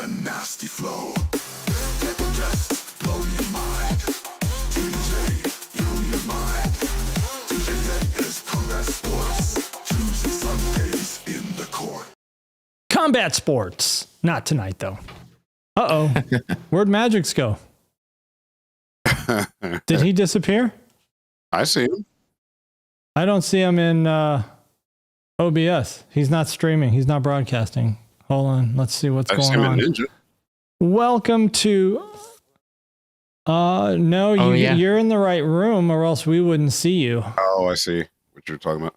the nasty flow. Take a guess, blow your mind. DJ, your mind. DJ is combat sports. Tuesday, Sundays in the court. Combat sports. Not tonight, though. Uh-oh. Where'd Mgyx go? Did he disappear? I see him. I don't see him in OBS. He's not streaming. He's not broadcasting. Hold on. Let's see what's going on. Ninja. Welcome to... no, you're in the right room or else we wouldn't see you. Oh, I see what you're talking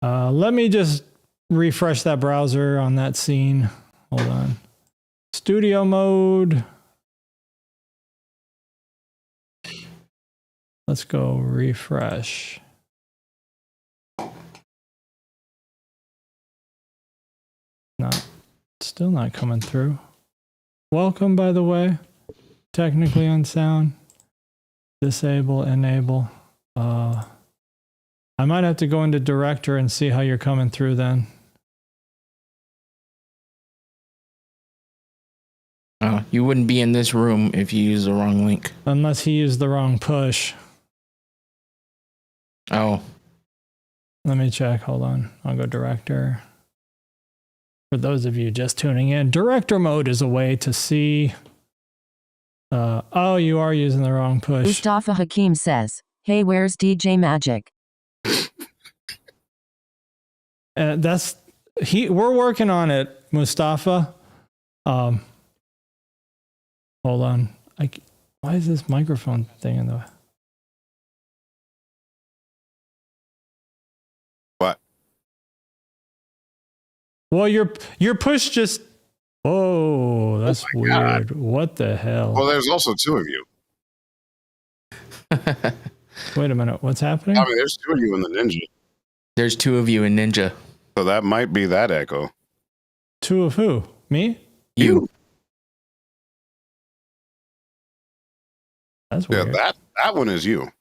about. Let me just refresh that browser on that scene. Hold on. Studio mode. Let's go refresh. Still not coming through. Welcome, by the way. Technically Unsound. Disable, enable. I might have to go into director and see how you're coming through then. You wouldn't be in this room if you use the wrong link. Unless he used the wrong push. Oh. Let me check. Hold on. I'll go director. For those of you just tuning in, director mode is a way to see. Oh, you are using the wrong push. Mustafa Hakim says, "Hey, where's DJ Mgyx?" We're working on it, Mustafa. Hold on. Why is this microphone thing in the way? What? Well, your push just... Oh, that's weird. God. What the hell? Well, there's also two of you. Wait a minute. What's happening? I mean, there's two of you in the Ninja. There's two of you in Ninja. So that might be that echo. Two of who? Me? You. That's weird. Yeah, that one is you.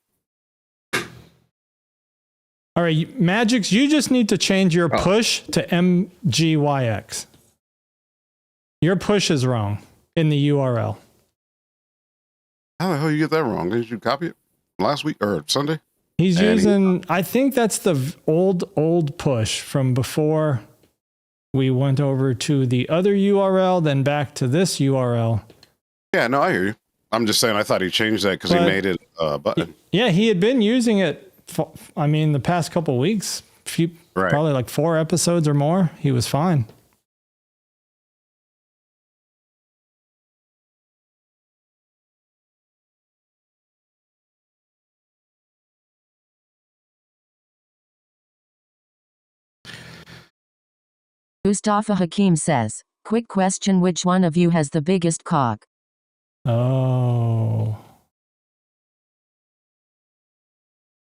All right, Mgyx, you just need to change your push to MGYX. Your push is wrong in the URL. How the hell you get that wrong? Didn't you copy it last week or Sunday? He's using, I think that's the old push from before we went over to the other URL, then back to this URL. Yeah, no, I hear you. I'm just saying I thought he changed that because he made it a button. Yeah, he had been using it, the past couple weeks, probably like 4 episodes or more. He was fine. Mustafa Hakim says, "Quick question, which one of you has the biggest cock?" Oh.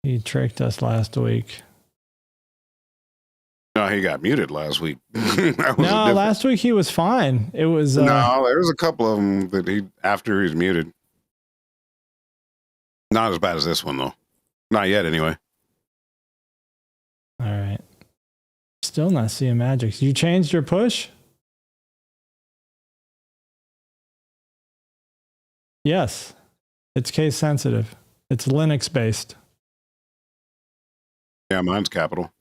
He tricked us last week. No, he got muted last week. No, last week he was fine. It was... No, there was a couple of them that after he's muted. Not as bad as this one, though. Not yet, anyway. All right. Still not seeing Mgyx. You changed your push? Yes. It's case sensitive. It's Linux based. Yeah, mine's capital.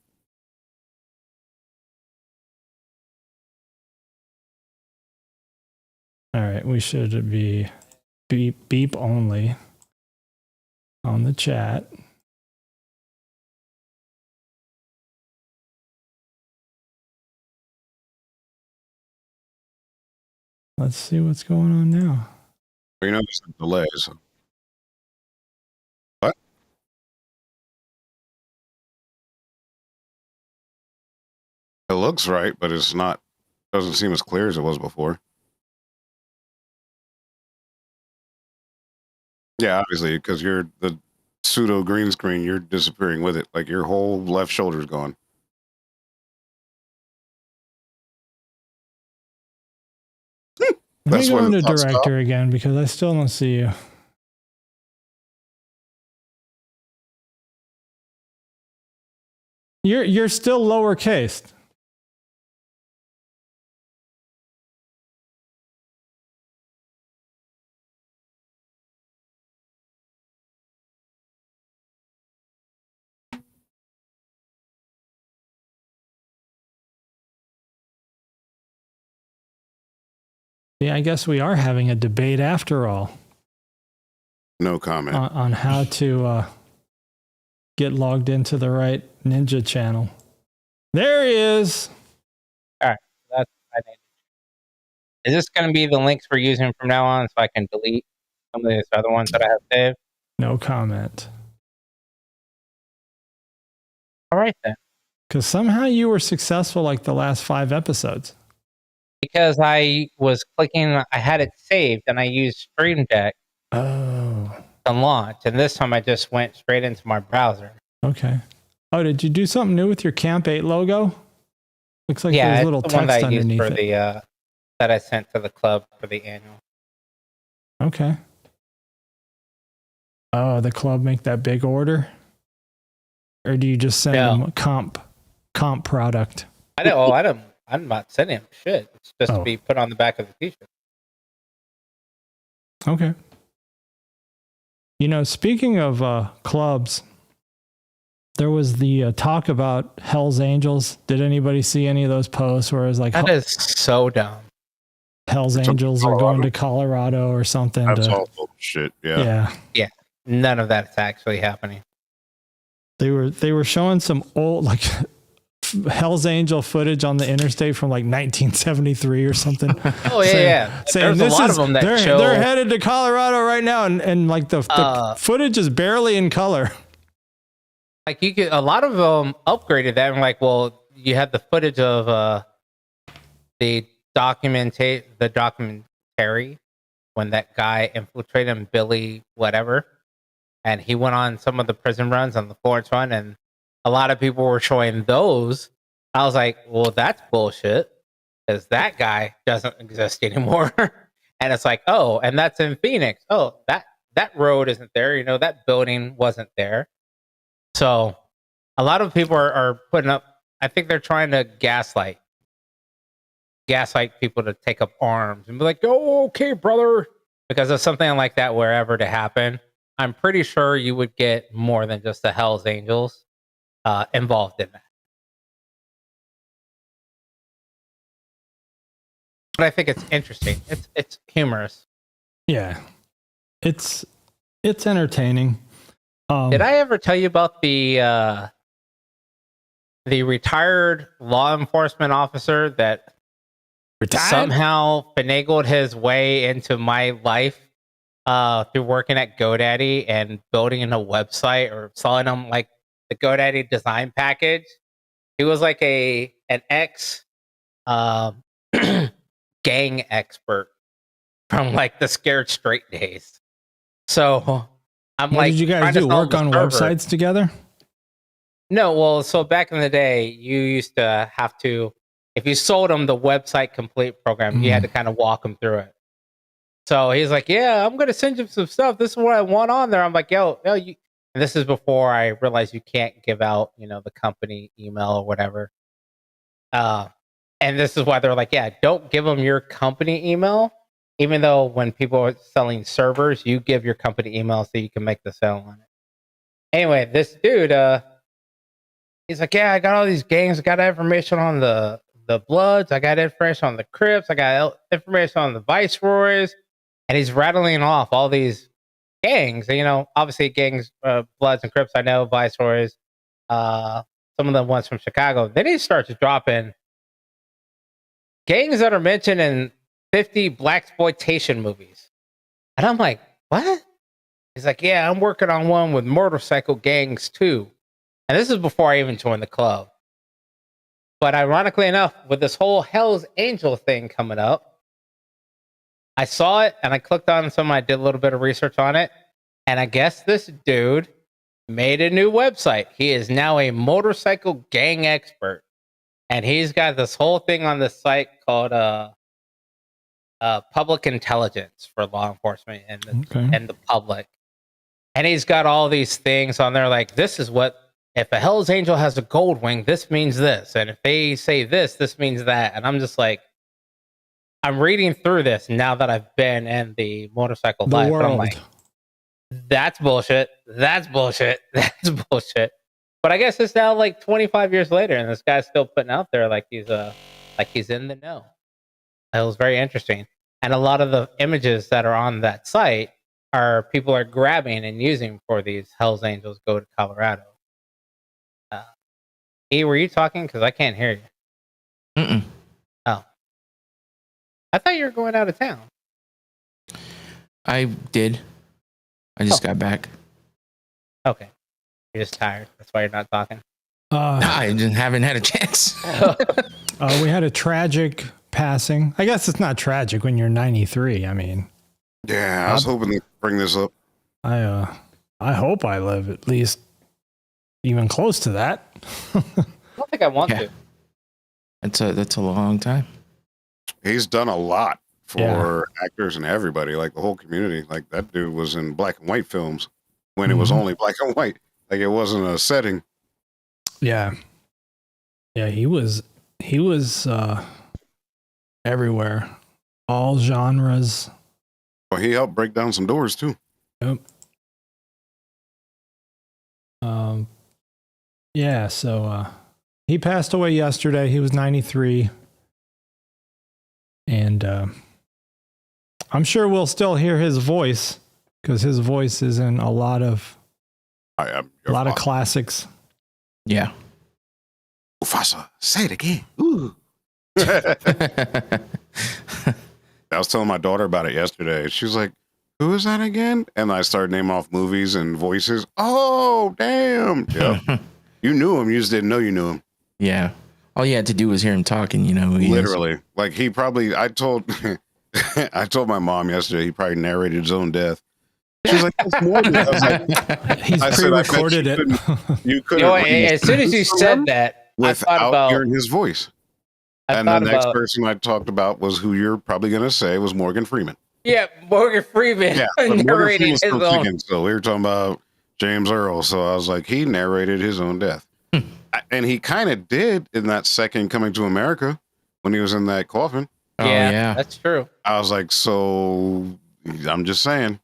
All right. We should be beep only on the chat. Let's see what's going on now. You know, there's a delay. So. What? It looks right, but it's not. Doesn't seem as clear as it was before. Yeah, obviously, because you're the pseudo green screen. You're disappearing with it. Like your whole left shoulder's gone. Let me go into director again because I still don't see you. You're still lowercase. See, I guess we are having a debate after all No comment. on how to get logged into the right Ninja channel. There he is. All right, that's what I need. Is this going to be the links we're using from now on, so I can delete some of these other ones that I have saved? No comment. All right then. Because somehow you were successful like the last 5 episodes. Because I was clicking, I had it saved, and I used Stream Deck Oh, to launch, and this time I just went straight into my browser. okay. Oh, did you do something new with your Camp 8 logo? Looks like Yeah, there's it's little the one text that I used underneath for it. the that I sent to the club for the annual. Okay. Oh, the club make that big order? Or do you just send No. them a comp product? I'm not sending him shit. It's just to Oh. be put on the back of the t-shirt. Okay. You know, speaking of clubs, there was the talk about Hell's Angels. Did anybody see any of those posts where it's like That is so dumb. Hell's It's Angels are going to Colorado or something? That's to, all bullshit. Yeah. yeah. None of that's actually happening. They were showing some old like Hell's Angel footage on the interstate from like 1973 or something. Oh yeah, yeah. Saying There's a lot of them that show. they're headed to Colorado right now, and like the footage is barely in color. Like you could, a lot of them upgraded that and like, well, you had the footage of the documentary when that guy infiltrated him, Billy whatever, and he went on some of the prison runs on the Florence run, and a lot of people were showing those. I was like, well, that's bullshit because that guy doesn't exist anymore. And it's like, oh, and that's in Phoenix. Oh, that road isn't there. You know, that building wasn't there. So a lot of people are putting up, I think they're trying to gaslight people to take up arms and be like, oh, okay, brother. Because of something like that, wherever to happen, I'm pretty sure you would get more than just the Hells Angels involved in that. But I think it's interesting. It's humorous. Yeah, it's entertaining. Did I ever tell you about the retired law enforcement officer that somehow finagled his way into my life through working at GoDaddy and building a website or selling them like the GoDaddy design package? He was like an ex gang expert from like the Scared Straight days. So I'm what like, did you guys trying to do? sell Work the on server. websites together? No, well, so back in the day, you used to have to, if you sold them the website complete program, you had to kind of walk them through it. So he's like, yeah, I'm going to send you some stuff. This is what I want on there. I'm like, yo, you, and this is before I realized you can't give out, you know, the company email or whatever. And this is why they're like, yeah, don't give them your company email, even though when people are selling servers, you give your company email so you can make the sale on it. Anyway, this dude, he's like, yeah, I got all these gangs. I got information on the Bloods. I got information on the Crips. I got information on the Viceroys. And he's rattling off all these gangs. You know, obviously gangs, Bloods and Crips, I know, Viceroys, some of the ones from Chicago. Then he starts dropping gangs that are mentioned in 50 blaxploitation movies. And I'm like, what? He's like, yeah, I'm working on one with motorcycle gangs too. And this is before I even joined the club. But ironically enough, with this whole Hell's Angel thing coming up, I saw it and I clicked on some. I did a little bit of research on it. And I guess this dude made a new website. He is now a motorcycle gang expert. And he's got this whole thing on the site called Public Intelligence for law enforcement and the public. And he's got all these things on there like, this is what, if a Hell's Angel has a gold wing, this means this. And if they say this, this means that. And I'm just like, I'm reading through this now that I've been in the motorcycle life. But I'm like, that's bullshit. That's bullshit. That's bullshit. But I guess it's now like 25 years later, and this guy's still putting out there like he's in the know. It was very interesting. And a lot of the images that are on that site are people are grabbing and using for these Hell's Angels Go to Colorado. E, were you talking? Because I can't hear you. Mm-mm. Oh. I thought you were going out of town. I did. I just got back. Okay. You're just tired. That's why you're not talking. I just haven't had a chance. We had a tragic passing. I guess it's not tragic when you're 93. I mean, Yeah, I was hoping to bring this up. I hope I live at least even close to that. I don't think I want Yeah. to. That's a long time. He's done a lot for actors and everybody, like the whole community. Like that dude was in black and white films when it was only black and white. Like it wasn't a setting. Yeah. Yeah, he was everywhere. All genres. Well, he helped break down some doors too. Yep. Yeah, so he passed away yesterday. He was 93. And I'm sure we'll still hear his voice because his voice is in a lot of classics. Yeah. Mufasa, say it again. Ooh. I was telling my daughter about it yesterday. She's like, "Who is that again?" And I started naming off movies and voices. Oh, damn! Yeah, you knew him. You just didn't know you knew him. Yeah. All you had to do was hear him talking. You know, who he is. Literally, like he probably. I told my mom yesterday. He probably narrated his own death. She's like, "That's more than that." I was like, He's I said, pre-recorded it. You couldn't. You know, as soon as you said that, I thought without about hearing his voice. And the next person I talked about was who you're probably going to say was Morgan Freeman. Yeah, Morgan Freeman. Yeah, but Morgan narrating Freeman's his still own. kicking, so we were talking about James Earl. So I was like, he narrated his own death. And he kind of did in that second Coming to America when he was in that coffin. Yeah, that's true. I was like, so I'm just saying,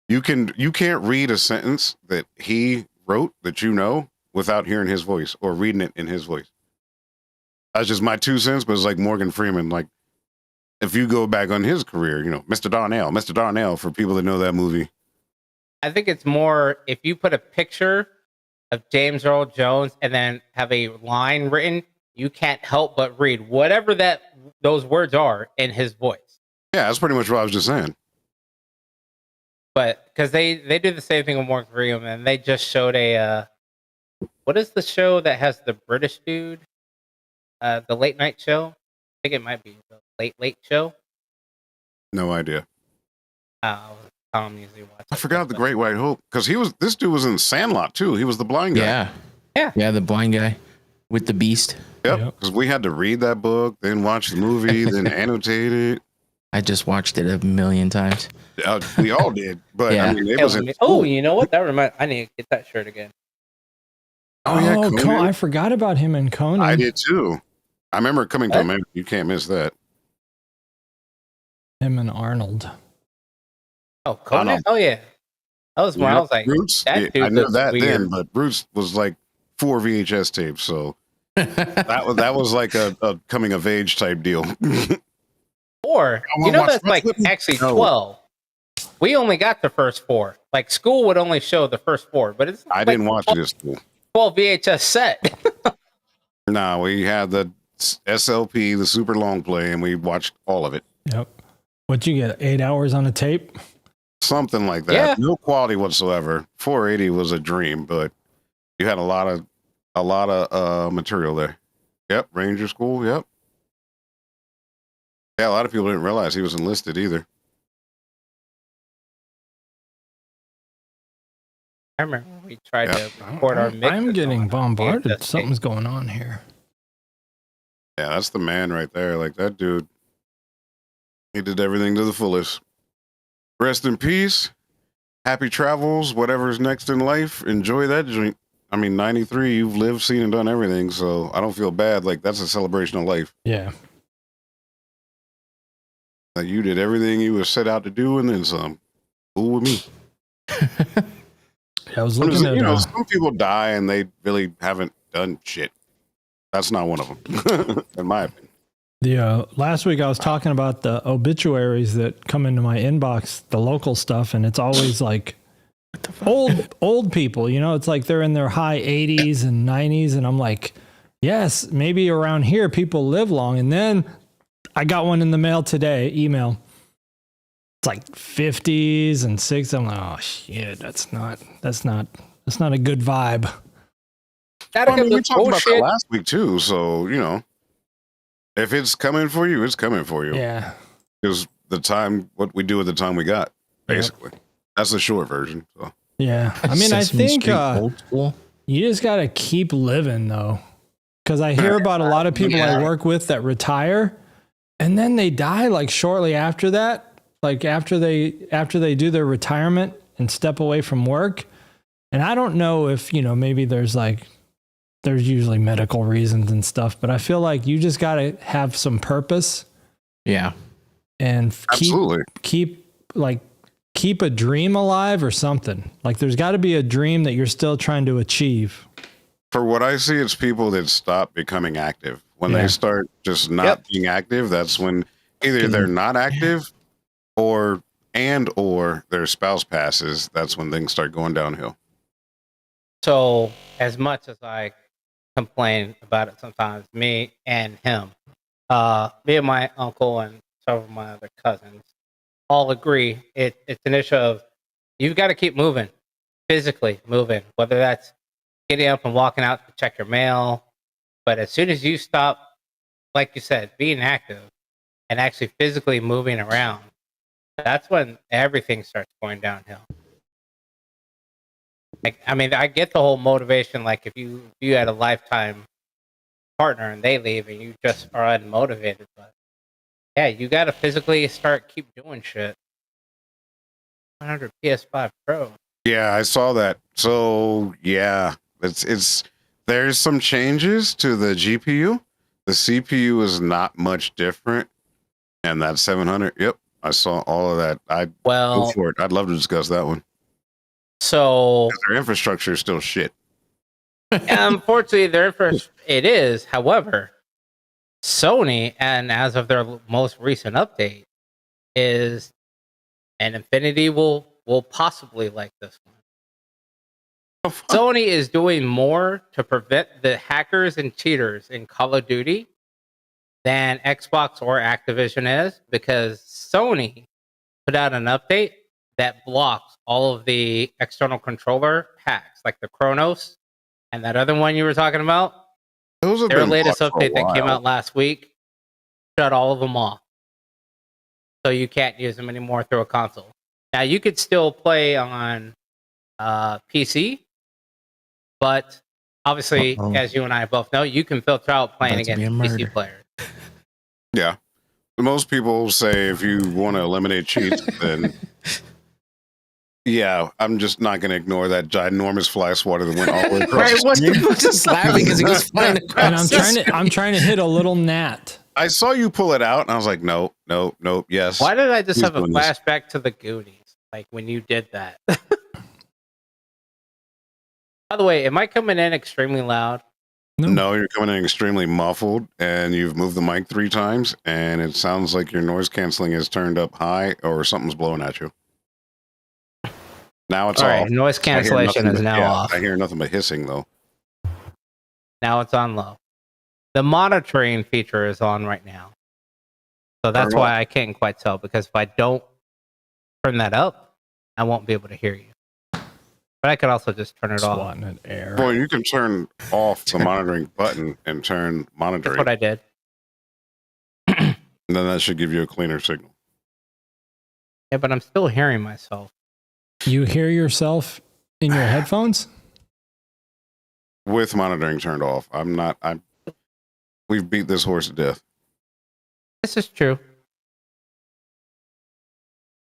you can't read a sentence that he wrote that you know without hearing his voice or reading it in his voice. That's just my 2 cents, but it's like Morgan Freeman. Like, if you go back on his career, you know, Mr. Darnell, for people that know that movie. I think it's more if you put a picture of James Earl Jones and then have a line written, you can't help but read whatever those words are in his voice. Yeah, that's pretty much what I was just saying. But because they do the same thing with Morgan Freeman, and they just showed what is the show that has the British dude? The late night show. I think it might be the late show. No idea. Tom usually watches. I forgot the Great White Hope because this dude was in Sandlot too. He was the blind guy. Yeah, the blind guy with the beast. Yep. Because we had to read that book, then watch the movie, then annotate it. I just watched it a million times. We all did, but Yeah. I mean, it was. You know what? That reminds. I need to get that shirt again. Oh yeah, Conan. I forgot about him in Conan. I did too. I remember Coming to America. You can't miss that. Him and Arnold. Oh, Conan? Oh yeah, that was when I was like, Roots. that dude I knew looks that weird. then, but Roots was like 4 VHS tapes, so that was like a coming of age type deal. Or wanna watch that's like actually 12. We only got the first 4. Like school would only show the first 4, but it's I didn't watch it at school. 12 VHS set. No, we had the SLP, the super long play, and we watched all of it. Yep. What'd you get? 8 hours on a tape? Something like that. Yeah. No quality whatsoever. 480 was a dream, but you had a lot of material there. Yep, Ranger School. Yep. Yeah, a lot of people didn't realize he was enlisted either. I remember we tried to record our mix. I'm getting bombarded. VHS Something's going on here. Yeah, that's the man right there. Like that dude, he did everything to the fullest. Rest in peace. Happy travels. Whatever's next in life, enjoy that joint. I mean, 93, you've lived, seen, and done everything, so I don't feel bad. Like, that's a celebration of life. Yeah. Like, you did everything you were set out to do, and then some. Cool with me. I was looking at some people die and they really haven't done shit. That's not one of them, in my opinion. The last week I was talking about the obituaries that come into my inbox, the local stuff, and it's always like old people. You know, it's like they're in their high 80s and 90s, and I'm like, yes, maybe around here people live long. And then I got one in the mail today, email. It's like 50s and 60s. I'm like, oh shit, that's not a good vibe. Gotta Well, I get mean, we the talked about that bullshit. last week too, so you know, if it's coming for you, it's coming for you. Yeah. Because the time, what we do with the time we got, basically, that's the short version. So Yeah. I mean, I Sesame think Street old school. you just got to keep living though. Because I hear about a lot of people I work with that retire and then they die like shortly after that. Like after they do their retirement and step away from work. And I don't know if, you know, maybe there's usually medical reasons and stuff, but I feel like you just got to have some purpose. Yeah. And absolutely, keep a dream alive or something. Like there's got to be a dream that you're still trying to achieve. for what I see, it's people that stop becoming active. When Yeah. they start just not being active, that's when either they're not active or their spouse passes. That's when things start going downhill. So, as much as I complain about it sometimes, me and him, me and my uncle and several of my other cousins all agree it's an issue of you've got to keep moving, physically moving, whether that's getting up and walking out to check your mail. But as soon as you stop, like you said, being active and actually physically moving around, that's when everything starts going downhill. Like, I mean, I get the whole motivation. Like, if you had a lifetime partner and they leave and you just are unmotivated, but yeah, you got to physically keep doing shit. 100 PS5 Pro. Yeah, I saw that. So yeah, it's there's some changes to the GPU. The CPU is not much different, and that 700. Yep, I saw all of that. Go Well, for it. I'd love to discuss that one. so Their infrastructure is still shit. unfortunately, it is. However, Sony, and as of their most recent update, is and Infinity will possibly like this one. Sony is doing more to prevent the hackers and cheaters in Call of Duty than Xbox or Activision is, because Sony put out an update that blocks all of the external controller hacks, like the Chronos and that other one you were talking about. Those have Their been latest blocked for a update that came while. out last week shut all of them off. So you can't use them anymore through a console. Now you could still play on PC, but obviously, as you and I both know, you can filter out playing About to be against a PC murder. players. Yeah, most people say if you want to eliminate cheats, then yeah, I'm just not going to ignore that ginormous fly swatter that went all the way across. Right, what's just laughing because he goes flying across. And I'm trying to hit a little gnat. I saw you pull it out, and I was like, nope, yes. Why did I just Who's have a doing this? flashback to the Goonies? Like when you did that. By the way, am I coming in extremely loud? No, you're coming in extremely muffled, and you've moved the mic 3 times, and it sounds like your noise canceling is turned up high, or something's blowing at you. Now it's All off. right, noise I hear cancellation nothing is but- now yeah, off. I hear nothing but hissing though. Now it's on low. The monitoring feature is on right now. So that's Turn it why I can't quite tell, because if I don't turn that up, I won't be able to hear you. But I could also just turn it off. Swatting at air. Well, you can turn off the monitoring button and turn That's monitoring, what I did. and then that should give you a cleaner signal. Yeah, but I'm still hearing myself. You hear yourself in your headphones? With monitoring turned off. We've beat this horse to death. This is true.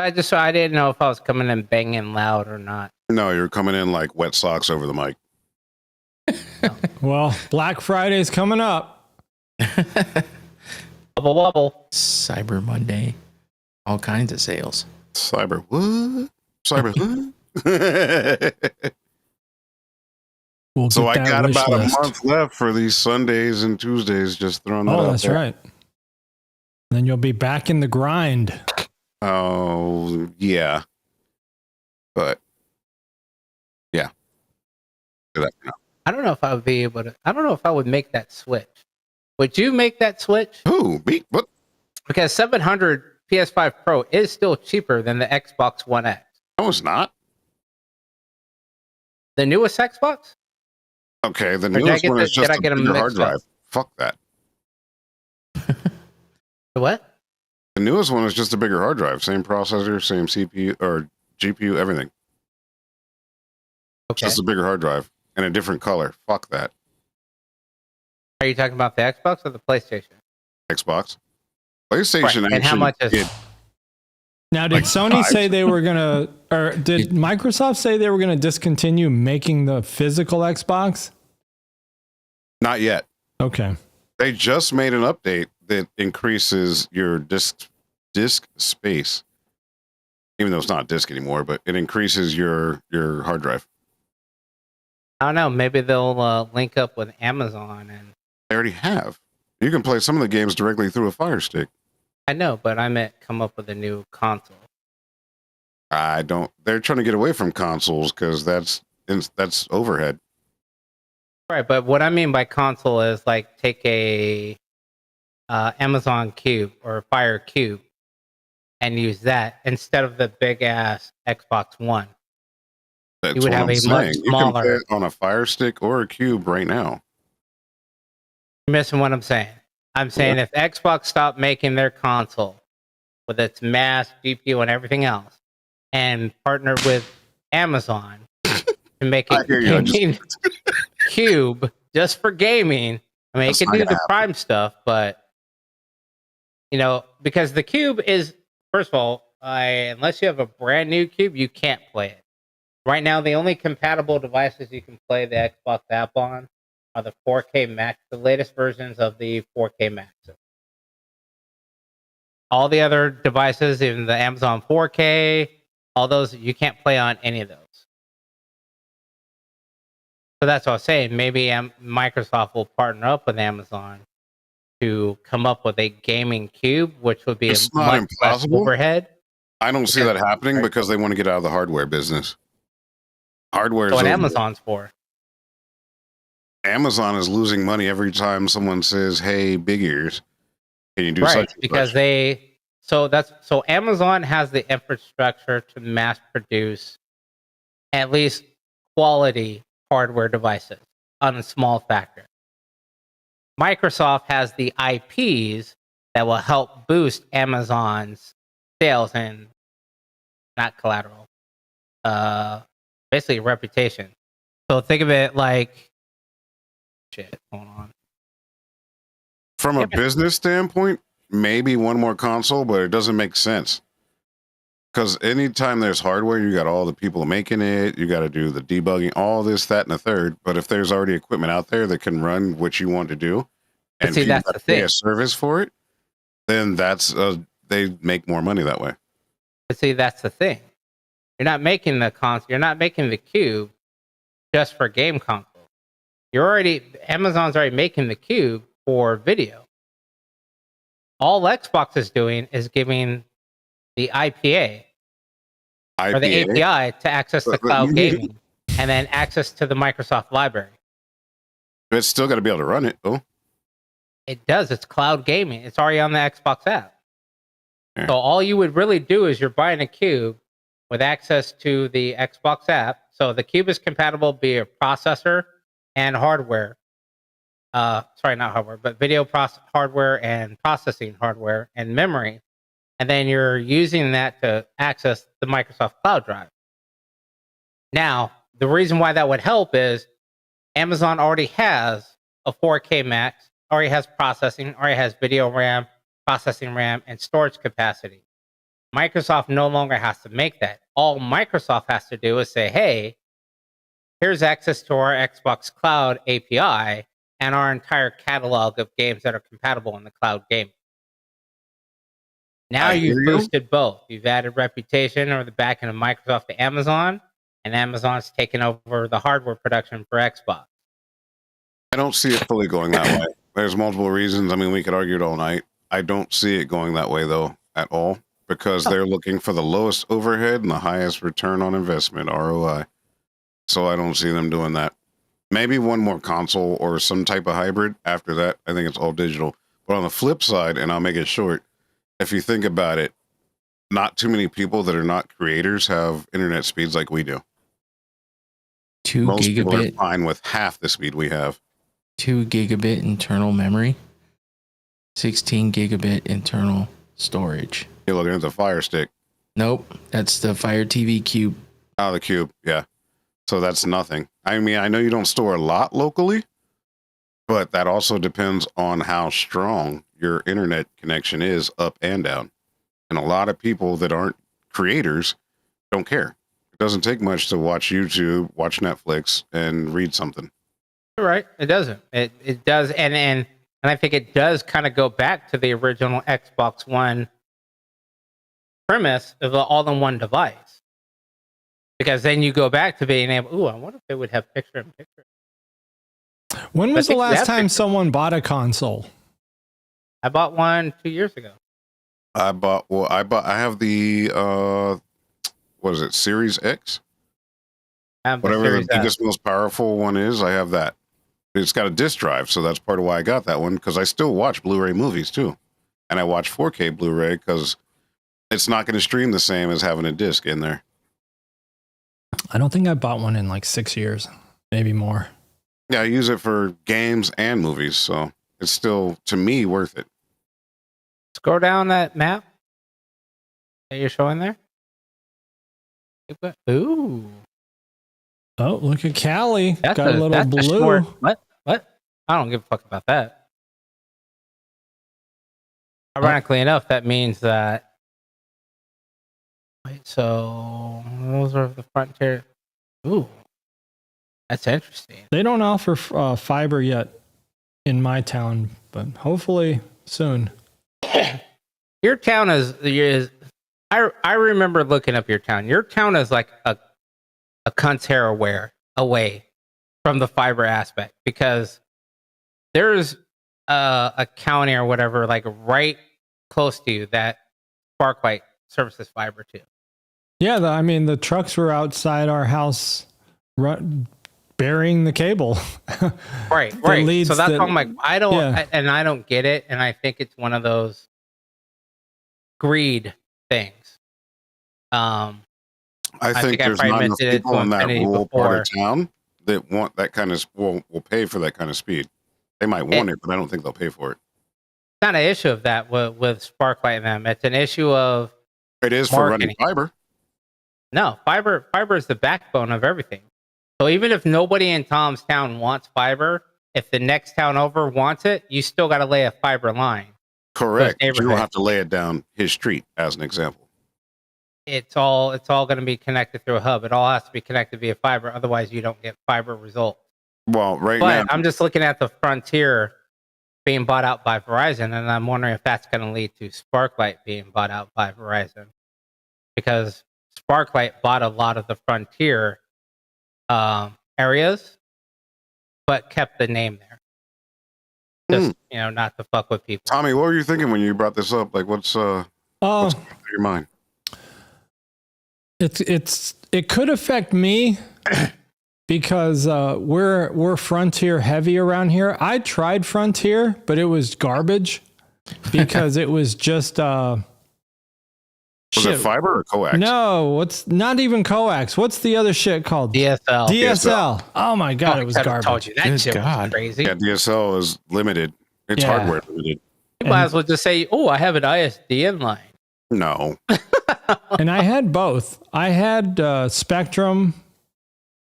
I didn't know if I was coming in banging loud or not. No, you're coming in like wet socks over the mic. Well, Black Friday's coming up. Wubble wubble. Cyber Monday. All kinds of sales. Cyber what? Cyber what? We'll So I get that got wish about list. a month left for these Sundays and Tuesdays. Just throwing that Oh, out that's there. right. Then you'll be back in the grind. Oh, yeah. But, yeah. Do that for now. I don't know if I would be able to. I don't know if I would make that switch. Would you make that switch? Who? Me? What? Because 700 PS5 Pro is still cheaper than the Xbox One X. No, it's not. The newest Xbox? Okay, the did I newest get one the- is just did I a get 'em bigger hard mixed up? drive. Fuck that. The what? The newest one is just a bigger hard drive. Same processor, same CPU or GPU, everything. Okay. Just a bigger hard drive and a different color. Fuck that. Are you talking about the Xbox or the PlayStation? Xbox. PlayStation Right, and how actually much is- did Now, did Like Sony 5? say they were gonna, or did Microsoft say they were gonna discontinue making the physical Xbox? not yet. Okay. They just made an update that increases your disk space. Even though it's not disk anymore, but it increases your hard drive. I don't know. Maybe they'll link up with Amazon, and They already have. You can play some of the games directly through a Fire Stick. I know, but I meant come up with a new console. I don't. They're trying to get away from consoles because that's overhead. Right, but what I mean by console is like take a Amazon Cube or Fire Cube and use that instead of the big ass Xbox One. That's would what have I'm a much saying. You can play smaller- it on a Fire Stick or a Cube right now. You're missing what I'm saying. I'm saying if Xbox stopped making their console with its mass GPU and everything else, and partnered with Amazon to make I a hear you. gaming cube just for gaming. I mean, That's it can not do gonna the Prime stuff, but because the cube is, first of all, unless you have a brand new cube, you can't play it. Right now, the only compatible devices you can play the Xbox app on are the 4K Max, the latest versions of the 4K Max. All the other devices, even the Amazon 4K, all those, you can't play on any of those. So that's what I was saying. Maybe Microsoft will partner up with Amazon to come up with a gaming cube, which would be It's a not much less impossible. overhead. I don't see Yeah, that happening right. because they want to get out of the hardware business. Hardware is So what over. Amazon's for. Amazon is losing money every time someone says, "Hey, big ears, can you do Right, such and because such?" so Amazon has the infrastructure to mass produce at least quality hardware devices on a small factor. Microsoft has the IPs that will help boost Amazon's sales and not collateral, basically reputation. So think of it like shit. Hold on. From a Yeah, but- business standpoint, maybe one more console, but it doesn't make sense. Because anytime there's hardware, you got all the people making it, you got to do the debugging, all this, that, and the third. But if there's already equipment out there that can run what you want to do, But and see, people that's gotta the pay thing. a service for it, then they make more money that way. But see, that's the thing. You're not making the You're not making the cube just for game console. Amazon's already making the cube for video. All Xbox is doing is giving the IPA or the API to access the cloud gaming, and then access to the Microsoft library. It's still got to be able to run it, though. It does. It's cloud gaming. It's already on the Xbox app. Yeah. So all you would really do is you're buying a cube with access to the Xbox app. So the cube is compatible via processor and hardware. Sorry, not hardware, but hardware and processing hardware and memory. And then you're using that to access the Microsoft Cloud Drive. Now, the reason why that would help is Amazon already has a 4K Max, already has processing, already has video RAM, processing RAM, and storage capacity. Microsoft no longer has to make that. All Microsoft has to do is say, hey, here's access to our Xbox Cloud API and our entire catalog of games that are compatible in the cloud game. Now I you've hear you. boosted both. You've added reputation or the back end of Microsoft to Amazon, and Amazon's taken over the hardware production for Xbox. I don't see it fully going that way. There's multiple reasons. I mean, we could argue it all night. I don't see it going that way though at all, because they're looking for the lowest overhead and the highest return on investment, ROI. So I don't see them doing that. Maybe one more console or some type of hybrid. After that, I think it's all digital. But on the flip side, and I'll make it short, if you think about it, not too many people that are not creators have internet speeds like we do. 2 Most people are gigabit, fine with half the speed we have. 2 gigabit internal memory, 16 gigabit internal storage. You're looking at the Fire Stick. Nope, that's the Fire TV Cube. Oh, the Cube. Yeah. So that's nothing. I mean, I know you don't store a lot locally, but that also depends on how strong your internet connection is up and down. And a lot of people that aren't creators don't care. It doesn't take much to watch YouTube, watch Netflix, and read something. Right. It doesn't. It does. And I think it does kind of go back to the original Xbox One premise of an all-in-one device. Because then you go back to being able, ooh, I wonder if they would have picture-in-picture. When was the last time that's- someone bought a console? I bought one 2 years ago. I have the, what is it, Series X? I have the Whatever the Series S. biggest, most powerful one is, I have that. It's got a disc drive, so that's part of why I got that one, because I still watch Blu-ray movies too. And I watch 4K Blu-ray because it's not going to stream the same as having a disc in there. I don't think I bought one in like 6 years, maybe more. Yeah, I use it for games and movies, so it's still, to me, worth it. Scroll down that map that you're showing there. Ooh. Oh, look at Callie. That's Got a little that's blue. short. What? I don't give a fuck about that. Ironically enough, that means that. Wait, so those are the frontier. Ooh, that's interesting. They don't offer fiber yet in my town, but hopefully soon. Your town is. I remember looking up your town. Your town is like a cunt's hair away from the fiber aspect, because there's a county or whatever like right close to you that Sparklight services fiber to. Yeah, I mean, the trucks were outside our house burying the cable. Right. So that's why I'm like, I don't get it, and I think it's one of those greed things. I I think I there's probably not enough mentioned it people to in that Infinity rural part of before. town that want that kind of, will pay for that kind of speed. They might want it, but I don't think they'll pay for it. It's not an issue of that with Sparklight and them. It's an issue of It is for running fiber. no, fiber is the backbone of everything. So even if nobody in Tom's town wants fiber, if the next town over wants it, you still got to lay a fiber line. Correct. But you don't neighborhood. have to lay it down his street, as an example. It's all going to be connected through a hub. It all has to be connected via fiber. Otherwise, you don't get fiber results. Well, But now, I'm just looking at the Frontier being bought out by Verizon, and I'm wondering if that's going to lead to Sparklight being bought out by Verizon, because Sparklight bought a lot of the Frontier areas, but kept the name there. Just not to fuck with people. Tommy, what were you thinking when you brought this up? Like, what's going through your mind? It could affect me because we're Frontier heavy around here. I tried Frontier, but it was garbage because it was just Was it fiber or coax? No, it's not even coax. What's the other shit called? DSL. Oh my god, it was I garbage. told you that Good shit God. was crazy. Yeah, DSL is limited. It's Yeah. hardware limited. You might as well just say, "Oh, I have an ISDN line." No. And I had both. I had Spectrum,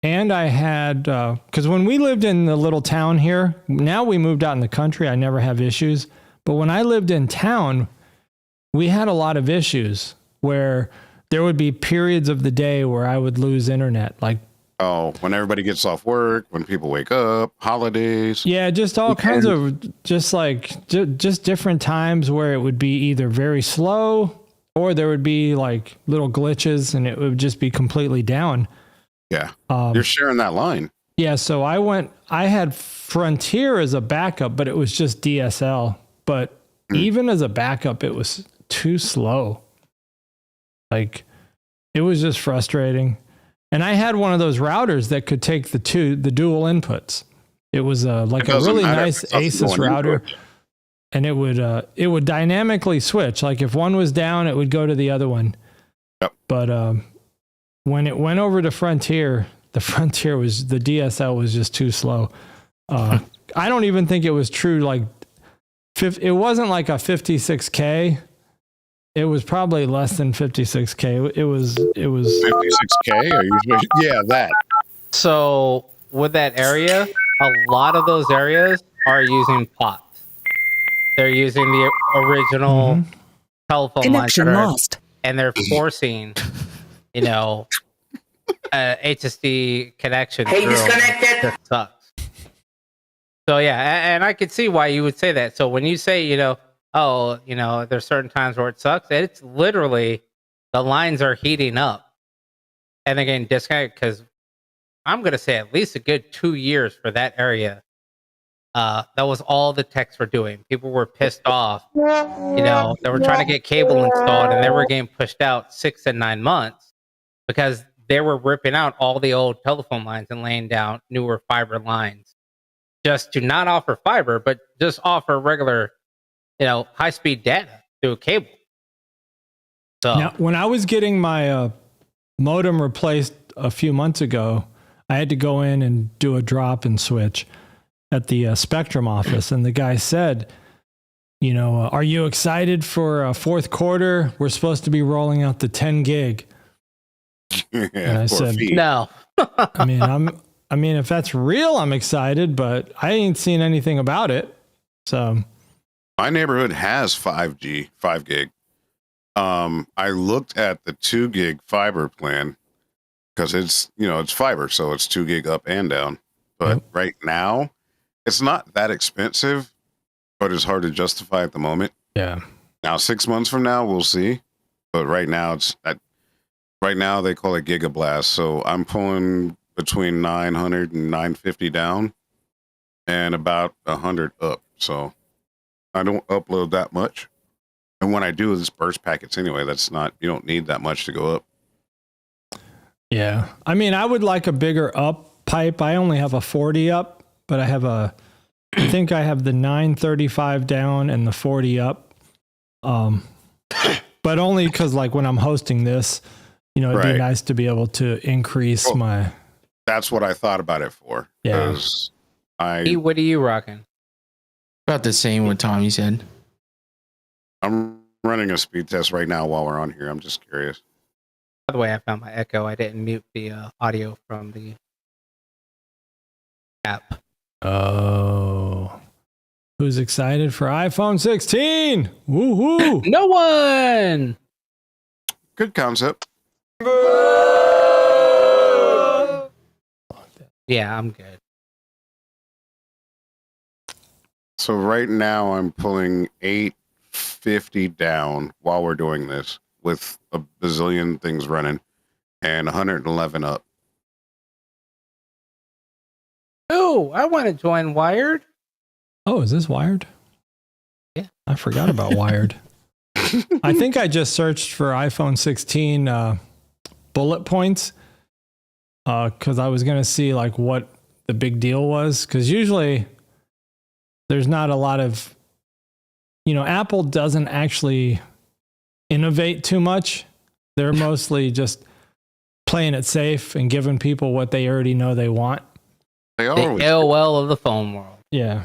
and I had because when we lived in the little town here, now we moved out in the country. I never have issues, but when I lived in town, we had a lot of issues where there would be periods of the day where I would lose internet, like. Oh, when everybody gets off work, when people wake up, holidays. Yeah, just all kinds of just different times where it would be either very slow or there would be like little glitches and it would just be completely down. Yeah. You're sharing that line. Yeah, so I had Frontier as a backup, but it was just DSL. But even as a backup, it was too slow. Like, it was just frustrating. And I had one of those routers that could take the dual inputs. It was like a really nice Asus router. And it would dynamically switch. Like if one was down, it would go to the other one. Yep. But when it went over to Frontier, the DSL was just too slow. I don't even think it was true. Like it wasn't like a 56K. It was probably less than 56K. It was 56K. Are you? Yeah, that. So with that area, a lot of those areas are using POTS. They're using the original telephone Connection lines lost. and they're forcing, HSD connection. Hey, through. disconnected. That sucks. So yeah, and I could see why you would say that. So when you say, there's certain times where it sucks, it's literally the lines are heating up and they're getting disconnected because I'm going to say at least a good 2 years for that area. That was all the techs were doing. People were pissed off. They were trying to get cable installed and they were getting pushed out 6 and 9 months because they were ripping out all the old telephone lines and laying down newer fiber lines just to not offer fiber, but just offer regular, high-speed data through a cable. So now, when I was getting my modem replaced a few months ago, I had to go in and do a drop and switch at the Spectrum office. And the guy said, are you excited for fourth quarter? We're supposed to be rolling out the 10 gig. And I said, no. I mean, if that's real, I'm excited, but I ain't seen anything about it. So my neighborhood has 5 gig. I looked at the 2 gig fiber plan because it's fiber. So it's 2 gig up and down. But right now, it's not that expensive, but it's hard to justify at the moment. Yeah. Now, 6 months from now, we'll see. But right now, right now they call it Gigablast. So I'm pulling between 900 and 950 down and about 100 up. So I don't upload that much. And when I do, it's burst packets anyway. You don't need that much to go up. Yeah. I mean, I would like a bigger up pipe. I only have a 40 up. But I think I have the 935 down and the 40 up. But only because like when I'm hosting this, it'd be nice to be able to increase my. That's what I thought about it for. Yeah. What are you rocking? About the same what Tom you said. I'm running a speed test right now while we're on here. I'm just curious. By the way, I found my echo. I didn't mute the audio from the app. Oh, who's excited for iPhone 16? Woohoo! No one. Good concept. Yeah, I'm good. So right now I'm pulling 850 down while we're doing this with a bazillion things running and 111 up. Oh, I want to join Wired. Oh, is this Wired? Yeah. I forgot about Wired. I think I just searched for iPhone 16 bullet points because I was going to see like what the big deal was. Because usually there's not a lot of, Apple doesn't actually innovate too much. They're mostly just playing it safe and giving people what they already know they want. They The always AOL of the phone world. Yeah.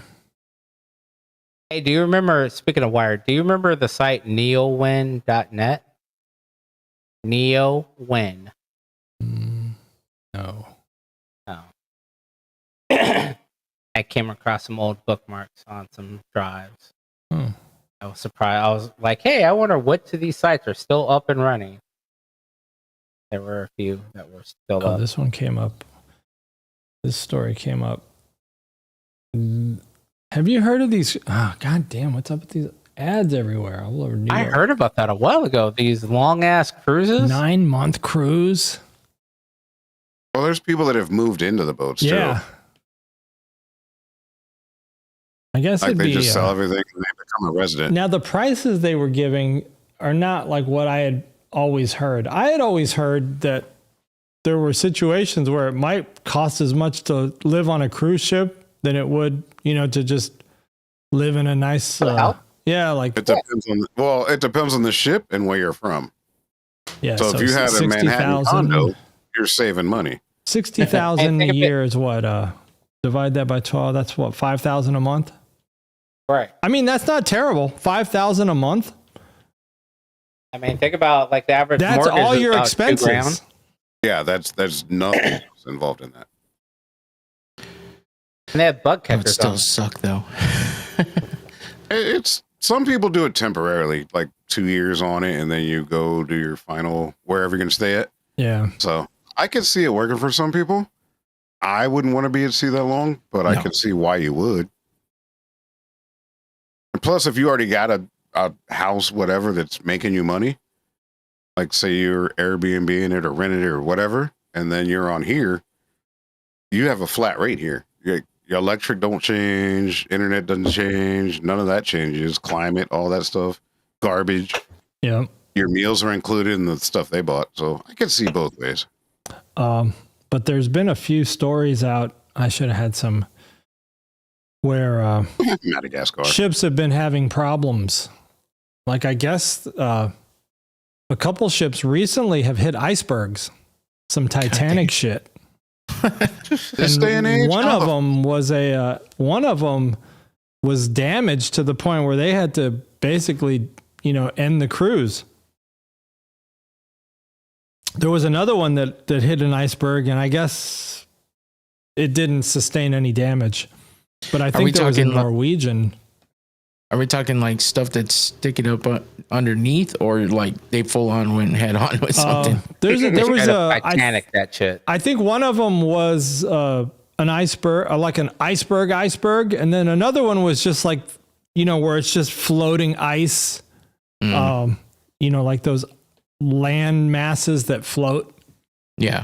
Hey, do you remember, speaking of Wired, do you remember the site neowin.net? Neowin. No. Oh. I came across some old bookmarks on some drives. I was surprised. I was like, hey, I wonder which of these sites are still up and running. There were a few that were still up. This one came up. This story came up. Have you heard of these? Oh, God damn. What's up with these ads everywhere all over New York? I heard about that a while ago. These long ass cruises. 9-month cruise. Well, there's people that have moved into the boats too. Yeah. I guess Like it'd they be just sell everything and they become a resident. now the prices they were giving are not like what I had always heard. I had always heard that there were situations where it might cost as much to live on a cruise ship than it would, to just live in a nice, yeah, like It depends on it depends on the ship and where you're from. yeah. So if you had a Manhattan condo, you're saving money. 60,000 a year is what? Divide that by 12. That's what, 5,000 a month. Right. I mean, that's not terrible. 5,000 a month. I mean, think about like the average. That's mortgage all is your about expenses. $2,000. Yeah, there's nothing else involved in that. And they have bug That would catchers still on. suck though. It's some people do it temporarily, like 2 years on it, and then you go to your final wherever you're gonna stay at. Yeah. So I could see it working for some people. I wouldn't want to be at sea that long, but I No. could see why you would. And plus, if you already got a house, whatever, that's making you money, like say you're Airbnb-ing it or renting it or whatever, and then you're on here, you have a flat rate here. Your electric don't change, internet doesn't change, none of that changes, climate, all that stuff, garbage. Yeah. Your meals are included in the stuff they bought. So I can see both ways. But there's been a few stories out. I should have had some where Madagascar. ships have been having problems. Like I guess a couple ships recently have hit icebergs, some Titanic shit. This day and age, One of them was damaged to the point where they had to basically, end the cruise. There was another one that hit an iceberg, and I guess it didn't sustain any damage. But I think there was a Norwegian. Are we talking like stuff that's sticking up underneath, or like they full on went head on with something? There was a Titanic. That shit. I think one of them was an iceberg, like an iceberg, and then another one was just like, where it's just floating ice. Like those land masses that float. Yeah.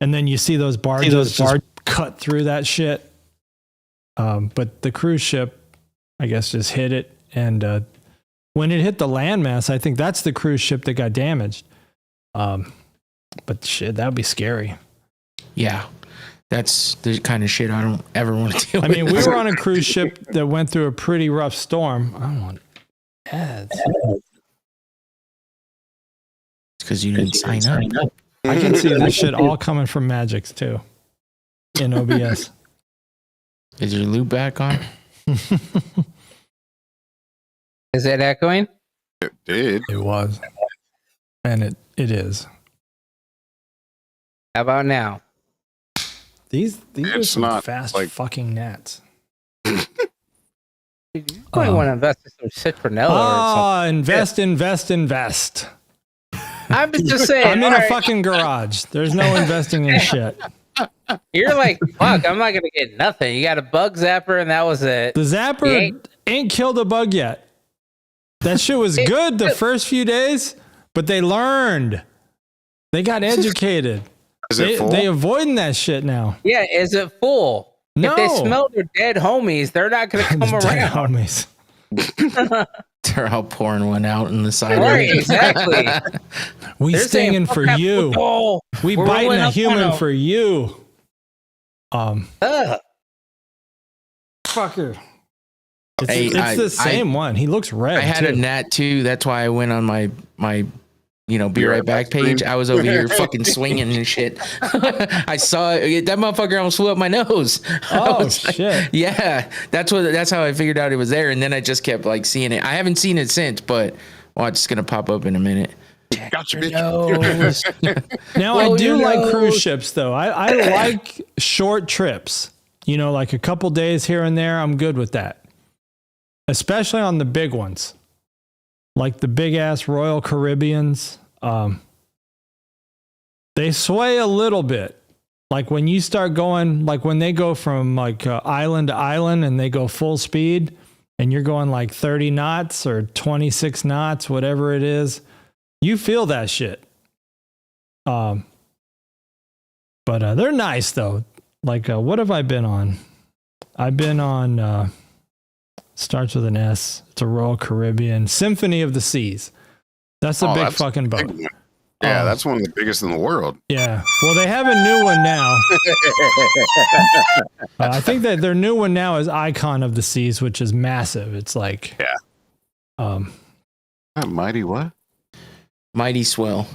And then you see those barges just cut through that shit. But the cruise ship, I guess, just hit it. And when it hit the landmass, I think that's the cruise ship that got damaged. But shit, that would be scary. Yeah. That's the kind of shit I don't ever want to deal with. I mean, we were on a cruise ship that went through a pretty rough storm. I don't want ads. because you didn't sign up. I can see this shit all coming from Mgyx too in OBS. Is your loop back on? Is it echoing? It did. It was. And it is. How about now? These are It's some not fast like- fucking gnats. You might want to invest in some citronella or Invest. something. I'm just saying. I'm in all a right, fucking garage. There's no investing in shit. You're like, fuck, I'm not going to get nothing. You got a bug zapper and that was it. The zapper ain't killed a bug yet. That shit was good the first few days, but they learned. They got educated. Is it full? They avoiding that shit now. Yeah, is it full? No. If they smell their dead homies, they're not going to come The dead around. homies. They're all pouring one out in the side. Right, exactly. We They're saying, stinging "Fuck for that you. football. We We're biting rolling a up on human 'em." for you. Ugh. Fucker. It's, Hey, it's the same one. He looks red. I had too. a gnat too. That's why I went on my be right back page. I was over here fucking swinging and shit. I saw it. That motherfucker almost flew up my nose. I Oh was like, shit. yeah, that's how I figured out it was there. And then I just kept like seeing it. I haven't seen it since, but it's just gonna pop up in a minute. Gotcha, bitch. Now I do like cruise ships though. I like short trips. Like a couple days here and there. I'm good with that. Especially on the big ones. Like the big ass Royal Caribbeans. They sway a little bit. Like when you start going, like when they go from like island to island and they go full speed and you're going like 30 knots or 26 knots, whatever it is, you feel that shit. But they're nice though. Like what have I been on? I've been on Starts with an S. It's a Royal Caribbean Symphony of the Seas. That's a big fucking boat. Big one. Yeah, that's one of the biggest in the world. Yeah. Well, they have a new one now. I think that their new one now is Icon of the Seas, which is massive. It's like, Mighty what? Mighty Swell.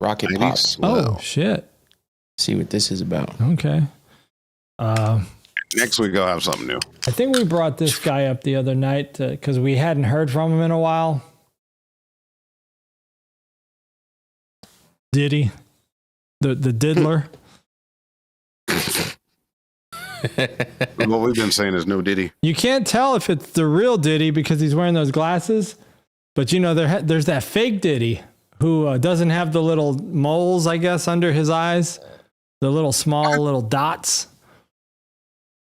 Rocket Mighty Pop. Swell. oh shit. See what this is about. Okay. Next week I'll have something new. I think we brought this guy up the other night because we hadn't heard from him in a while. Diddy, the diddler. What we've been saying is no Diddy. You can't tell if it's the real Diddy because he's wearing those glasses, but you know there's that fake Diddy who doesn't have the little moles, I guess, under his eyes, the little small little dots.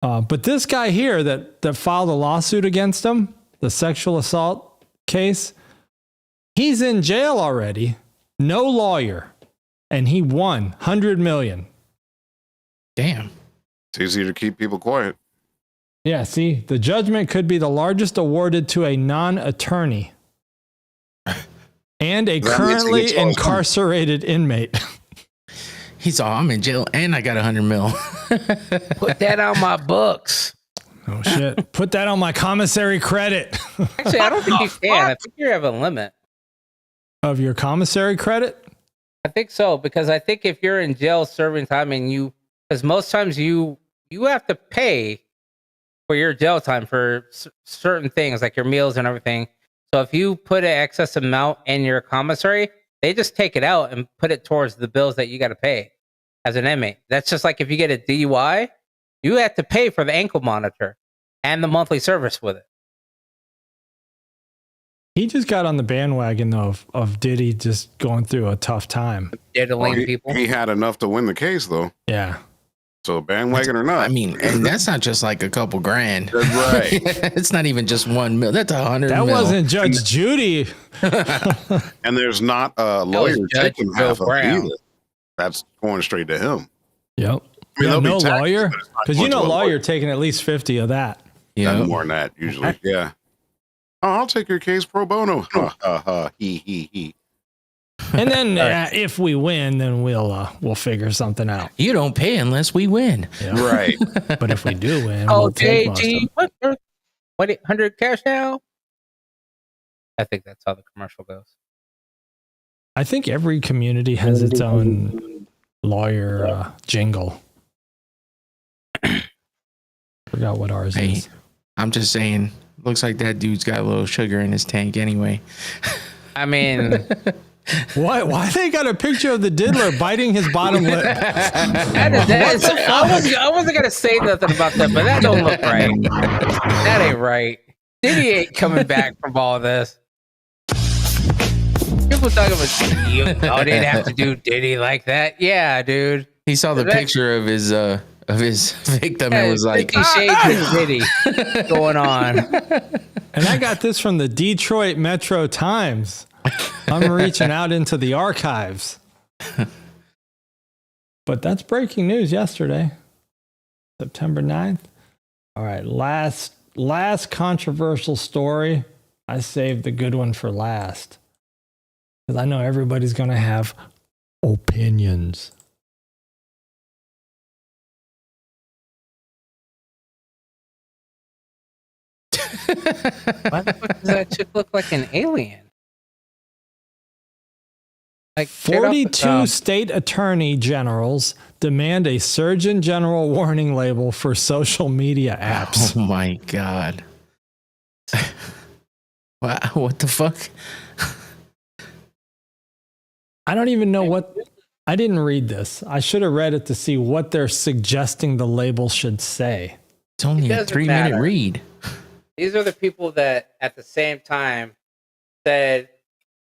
But this guy here that filed a lawsuit against him, the sexual assault case, he's in jail already. No lawyer, and he won 100 million. Damn. It's easier to keep people quiet. Yeah, see, the judgment could be the largest awarded to a non-attorney and a currently incarcerated inmate. He's all, I'm in jail and I got 100 mil. Put that on my books. Oh shit! Put that on my commissary credit. Actually, I don't think you can. I think you have a limit. Of your commissary credit? I think so, because I think if you're in jail serving time and because most times you have to pay for your jail time for certain things like your meals and everything. So if you put an excess amount in your commissary, they just take it out and put it towards the bills that you got to pay as an inmate. That's just like if you get a DUI, you have to pay for the ankle monitor and the monthly service with it. He just got on the bandwagon though of Diddy just going through a tough time. Diddling people. He had enough to win the case though. Yeah. So bandwagon or not. I mean, and that's not just like a couple grand. That's right. It's not even just 1 mil. That's 100 That mil. wasn't Judge Judy. And there's not a lawyer Judge taking Bill half of it Brown. either. That's going straight to him. Yep. I mean, Yeah, there'll be no taxes, lawyer? but it's not Because you going know to a lawyer taking at least 50 of that. Nothing Yeah. more than that usually. Yeah. Oh, I'll take your case pro bono. He. And then if we win, then we'll figure something out. You don't pay unless we win. Yeah. Right. But if we do win, Oh, we'll take most of JG, it. what 100 cash now? I think that's how the commercial goes. I think every community has its own lawyer jingle. Forgot what ours Hey, is. I'm just saying, looks like that dude's got a little sugar in his tank anyway. I mean, Why they got a picture of the diddler biting his bottom lip? I wasn't gonna say nothing about that, but that don't look right. That ain't right. Diddy ain't coming back from all this. People talking about you. Oh, they'd have to do Diddy like that. Yeah, dude. He saw the picture of his victim and was like, 50 Shades of Diddy going on. And I got this from the Detroit Metro Times. I'm reaching out into the archives. But that's breaking news yesterday, September 9th. All right, last controversial story. I saved the good one for last because I know everybody's going to have opinions. Why the fuck does that chick look like an alien? Like 42 state attorney generals demand a Surgeon General warning label for social media apps. oh my God. What the fuck? I don't even know what. I didn't read this. I should have read it to see what they're suggesting the label should say. It's only a doesn't 3-minute matter. read. These are the people that at the same time said,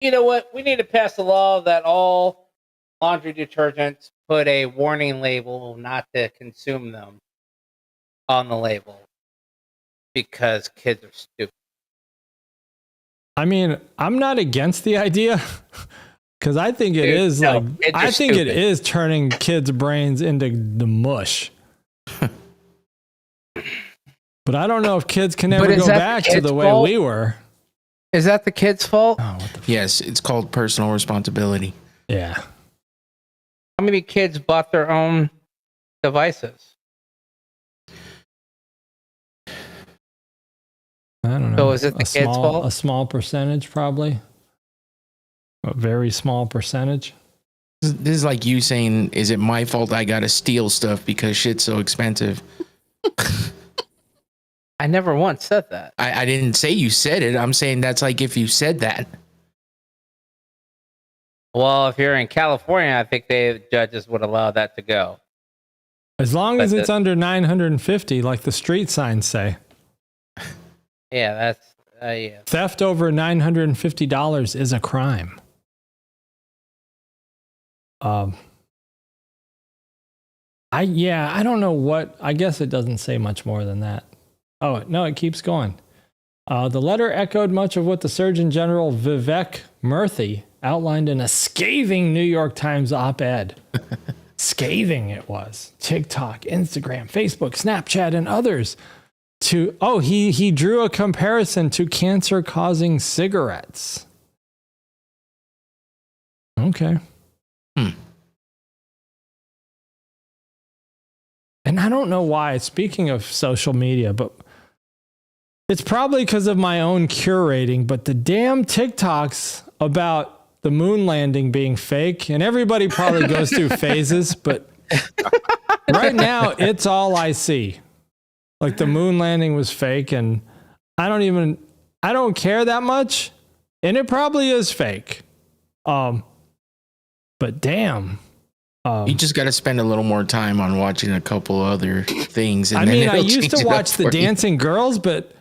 you know what, we need to pass a law that all laundry detergents put a warning label not to consume them on the label because kids are stupid. I mean, I'm not against the idea because I think it is no, like, kids are I think it stupid. is turning kids' brains into the mush. But I don't know if kids can But ever is go that the back to kids' the way fault? we were. Is that the kid's fault? Oh, what the Yes, it's called personal responsibility. yeah. How many kids bought their own devices? I don't know. So is it the kid's fault? A small percentage, probably. A very small percentage. This is like you saying, is it my fault I gotta steal stuff because shit's so expensive? I never once said that. I didn't say you said it. I'm saying that's like if you said that. Well, if you're in California, I think the judges would allow that to go. As long as But it's under 950, like the street signs say. Yeah, that's yeah. Theft over $950 is a crime. I don't know what. I guess it doesn't say much more than that. Oh no, it keeps going. The letter echoed much of what the Surgeon General Vivek Murthy outlined in a scathing New York Times op-ed. Scathing it was. TikTok, Instagram, Facebook, Snapchat, and others. He drew a comparison to cancer-causing cigarettes. Okay. And I don't know why, speaking of social media, but it's probably because of my own curating, but the damn TikToks about the moon landing being fake, and everybody probably goes through phases, but right now it's all I see. Like the moon landing was fake, and I don't care that much, and it probably is fake. But damn. You just got to spend a little more time on watching a couple other things. And I mean, I it'll used change to it watch up the for you. dancing girls, but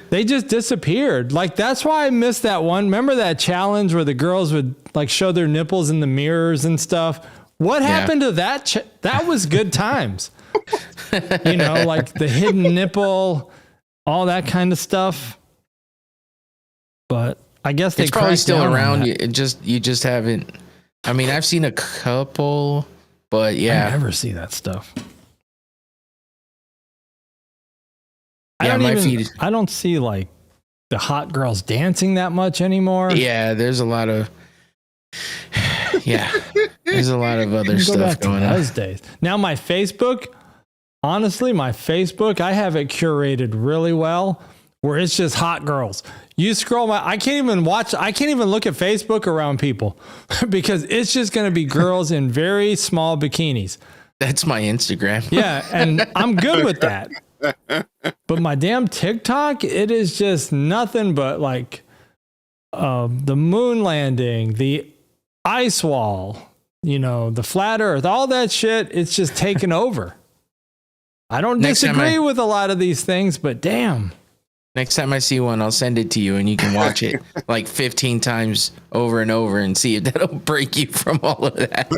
they just disappeared. Like, that's why I missed that one. Remember that challenge where the girls would like show their nipples in the mirrors and stuff? What happened to that? That was good times. You know, like the hidden nipple, all that kind of stuff. But I guess they It's probably cracked still down on around. that. You just haven't. I mean, I've seen a couple, but I yeah. never see that stuff. Yeah, my feed. I don't see like the hot girls dancing that much anymore. Yeah, there's a lot of. Yeah, there's a lot of other Go stuff back to going on. those days. Now my Facebook, honestly, I have it curated really well, where it's just hot girls. You scroll I can't even look at Facebook around people because it's just going to be girls in very small bikinis. That's my Instagram. Yeah, and I'm good with that. But my damn TikTok, it is just nothing but like the moon landing, the ice wall, you know, the flat earth, all that shit. It's just taken over. I don't disagree with a lot of these things, but damn. Next time I see one, I'll send it to you and you can watch it like 15 times over and over and see if that'll break you from all of that.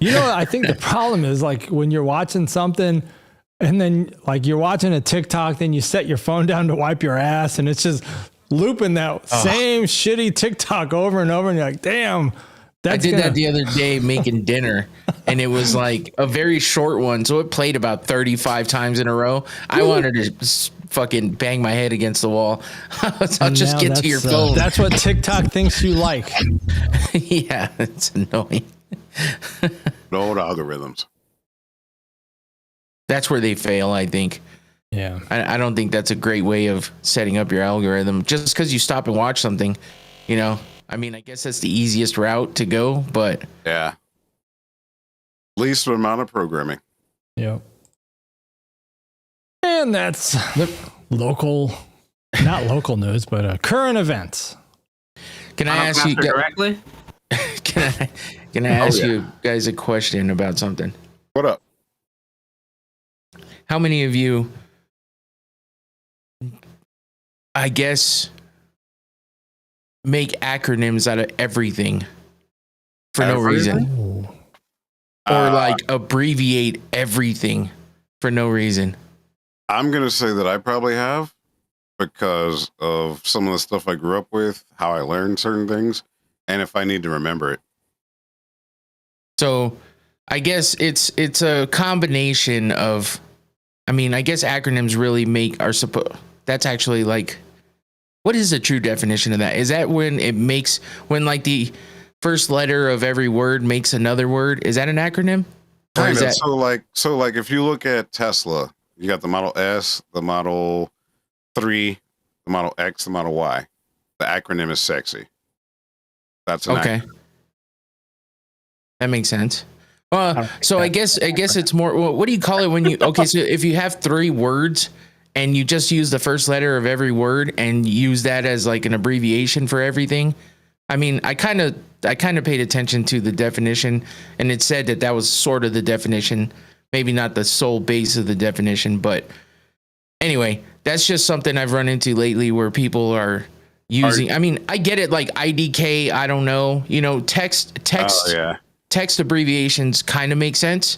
You know, I think the problem is like when you're watching something and then like you're watching a TikTok, then you set your phone down to wipe your ass and it's just looping that same shitty TikTok over and over. And you're like, damn. I did that the other day making dinner and it was like a very short one. So it played about 35 times in a row. I wanted to fucking bang my head against the wall. I'll just get to your phone. That's what TikTok thinks you like. Yeah, it's annoying. No algorithms. That's where they fail, I think. Yeah. I don't think that's a great way of setting up your algorithm. Just because you stop and watch something, you know. I mean, I guess that's the easiest route to go, but Yeah. Least amount of programming. Yep. And that's local, not local news, but current events. can I ask you directly? can I ask you guys a question about something? What up? How many of you, I guess, make acronyms out of everything for no reason? Ooh. Or like abbreviate everything for no reason? I'm going to say that I probably have because of some of the stuff I grew up with, how I learned certain things, and if I need to remember it. So I guess it's a combination of I mean, I guess acronyms really that's actually like, what is the true definition of that? Is that when like the first letter of every word makes another word? Is that an acronym? Or Kind is of. that So like if you look at Tesla, you got the Model S, the Model 3, the Model X, the Model Y. The acronym is sexy. That's an okay? acronym. That makes sense. So I guess it's more. Well, what do you call it when you? Okay, so if you have 3 words and you just use the first letter of every word and use that as like an abbreviation for everything. I mean, I kind of paid attention to the definition, and it said that was sort of the definition, maybe not the sole base of the definition, but anyway, that's just something I've run into lately where people are using. I mean, I get it, like IDK. I don't know, text. Oh, yeah. Text abbreviations kind of make sense,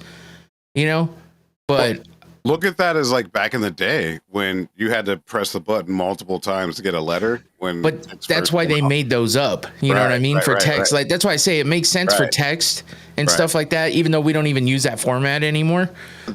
but look at that as like back in the day when you had to press the button multiple times to get a letter. But that's why they made those up. You know what I mean? For text, like that's why I say it makes sense for text and stuff like that, even though we don't even use that format anymore,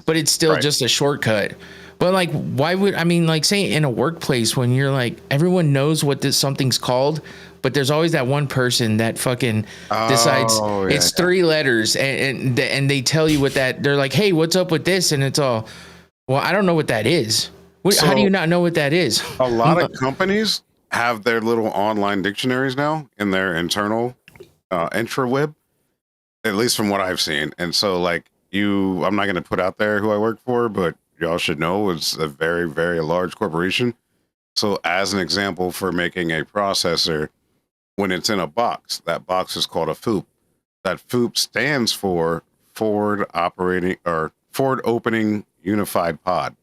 but it's still just a shortcut. But like, why would, I mean, like say in a workplace when you're like, everyone knows what something's called, but there's always that one person that fucking decides it's 3 letters and they tell you what that, they're like, hey, what's up with this? And it's all, well, I don't know what that is. How do you not know what that is? A lot of companies have their little online dictionaries now in their internal intraweb, at least from what I've seen. And so like I'm not going to put out there who I work for, but y'all should know it's a very, very large corporation. So as an example for making a processor, when it's in a box, that box is called a FOUP. That FOUP stands for Forward Opening Unified Pod.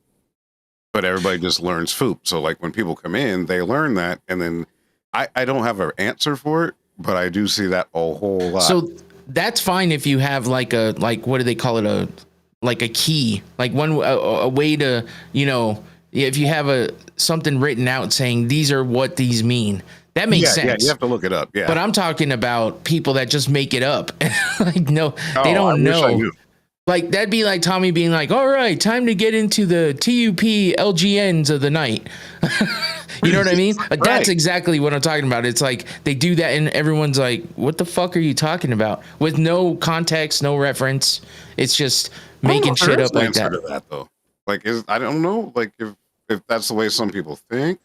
But everybody just learns FOUP. So like when people come in, they learn that. And then I don't have an answer for it, but I do see that a whole lot. So that's fine if you have like what do they call it? Like a key, like a way to, if you have something written out saying these are what these mean, that makes sense. Yeah, you have to look it up. Yeah. But I'm talking about people that just make it up. Like, no, they don't know. Like that'd be like Tommy being like, all right, time to get into the TUP LGNs of the night. You know what I mean? That's exactly what I'm talking about. It's like they do that and everyone's like, what the fuck are you talking about? With no context, no reference. It's just making shit up like that. That though. Like I don't know, like if that's the way some people think.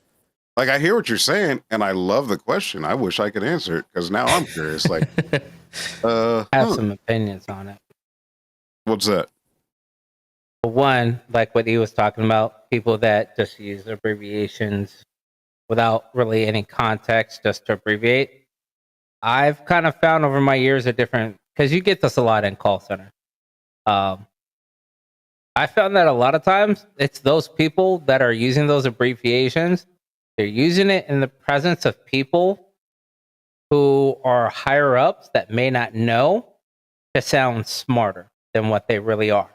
Like I hear what you're saying and I love the question. I wish I could answer it because now I'm curious. Like I have some opinions on it. What's that? One, like what he was talking about, people that just use abbreviations without really any context just to abbreviate. I've kind of found over my years because you get this a lot in call center. I found that a lot of times it's those people that are using those abbreviations. They're using it in the presence of people who are higher ups that may not know to sound smarter than what they really are.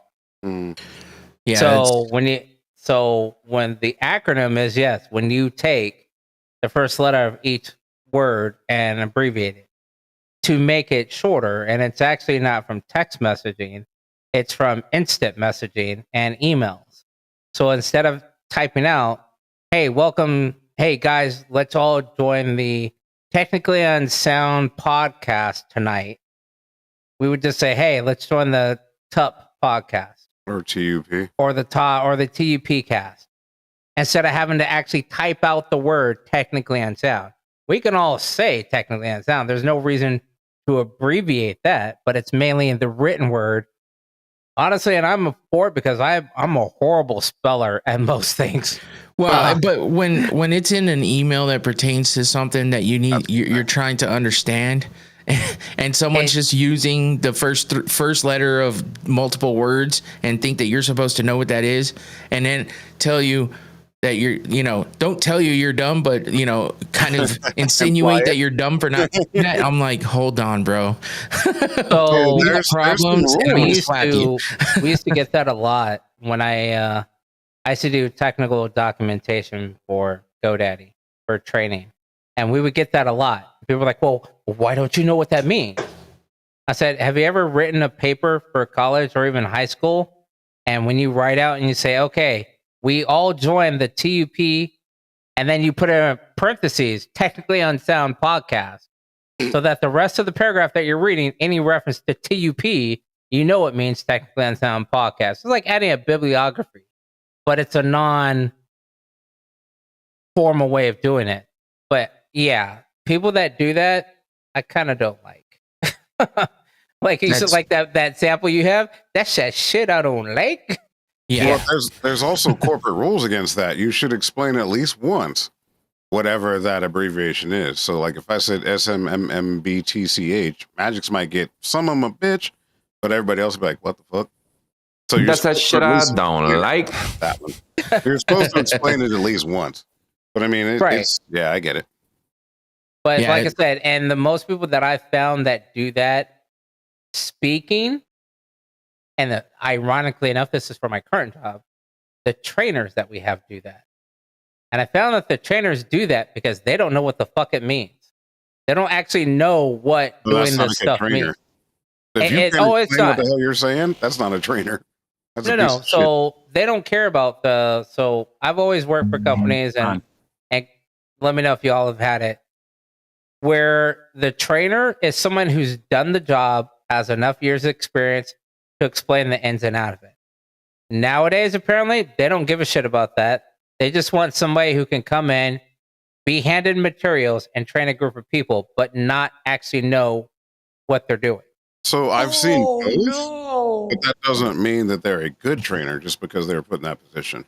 Mm. Yeah. So when the acronym is when you take the first letter of each word and abbreviate it to make it shorter, and it's actually not from text messaging, it's from instant messaging and emails. So instead of typing out, hey, welcome, hey guys, let's all join the Technically Unsound podcast tonight, we would just say, hey, let's join the TUP podcast. Or TUP. Or the TUP cast. Instead of having to actually type out the word Technically Unsound. We can all say Technically Unsound. There's no reason to abbreviate that, but it's mainly in the written word. Honestly, and I'm for it because I'm a horrible speller at most things. Well, but when it's in an email that pertains to something that you're trying to understand, and someone's just using the first letter of multiple words and think that you're supposed to know what that is, and then tell you that don't tell you're dumb, but kind of insinuate that you're dumb for not doing that. I'm like, hold on, bro. So we got problems. And we used to get that a lot when I used to do technical documentation for GoDaddy for training, and we would get that a lot. People were like, well, why don't you know what that means? I said, have you ever written a paper for college or even high school And when you write out and you say, okay, we all join the TUP, and then you put in parentheses, Technically Unsound podcast, so that the rest of the paragraph that you're reading, any reference to TUP, you know it means Technically Unsound podcast. It's like adding a bibliography, but it's a non-formal way of doing it. But yeah, people that do that, I kind of don't like. Like you said, like that sample you have, that's that shit I don't like. Yeah. Well, there's also corporate rules against that. You should explain at least once whatever that abbreviation is. So, like if I said SMMBTCH, Mgyx might get some of them a bitch, but everybody else will be like, "What the fuck?" So That's that shit I don't like. That one. You're supposed to explain it at least once. But I mean, it's yeah, I get it. But like I said, and the most people that I found that do that speaking, and ironically enough, this is for my current job, the trainers that we have do that. And I found that the trainers do that because they don't know what the fuck it means. They don't actually know what doing this stuff means. If you can't explain what the hell you're saying, that's not a trainer. That's no. So they don't care about the. So I've always worked for companies, and let me know if y'all have had it, where the trainer is someone who's done the job, has enough years of experience to explain the ins and out of it. Nowadays, apparently, they don't give a shit about that. They just want somebody who can come in, be handed materials, and train a group of people, but not actually know what they're doing. So I've seen both, but that doesn't mean that they're a good trainer just because they're put in that position.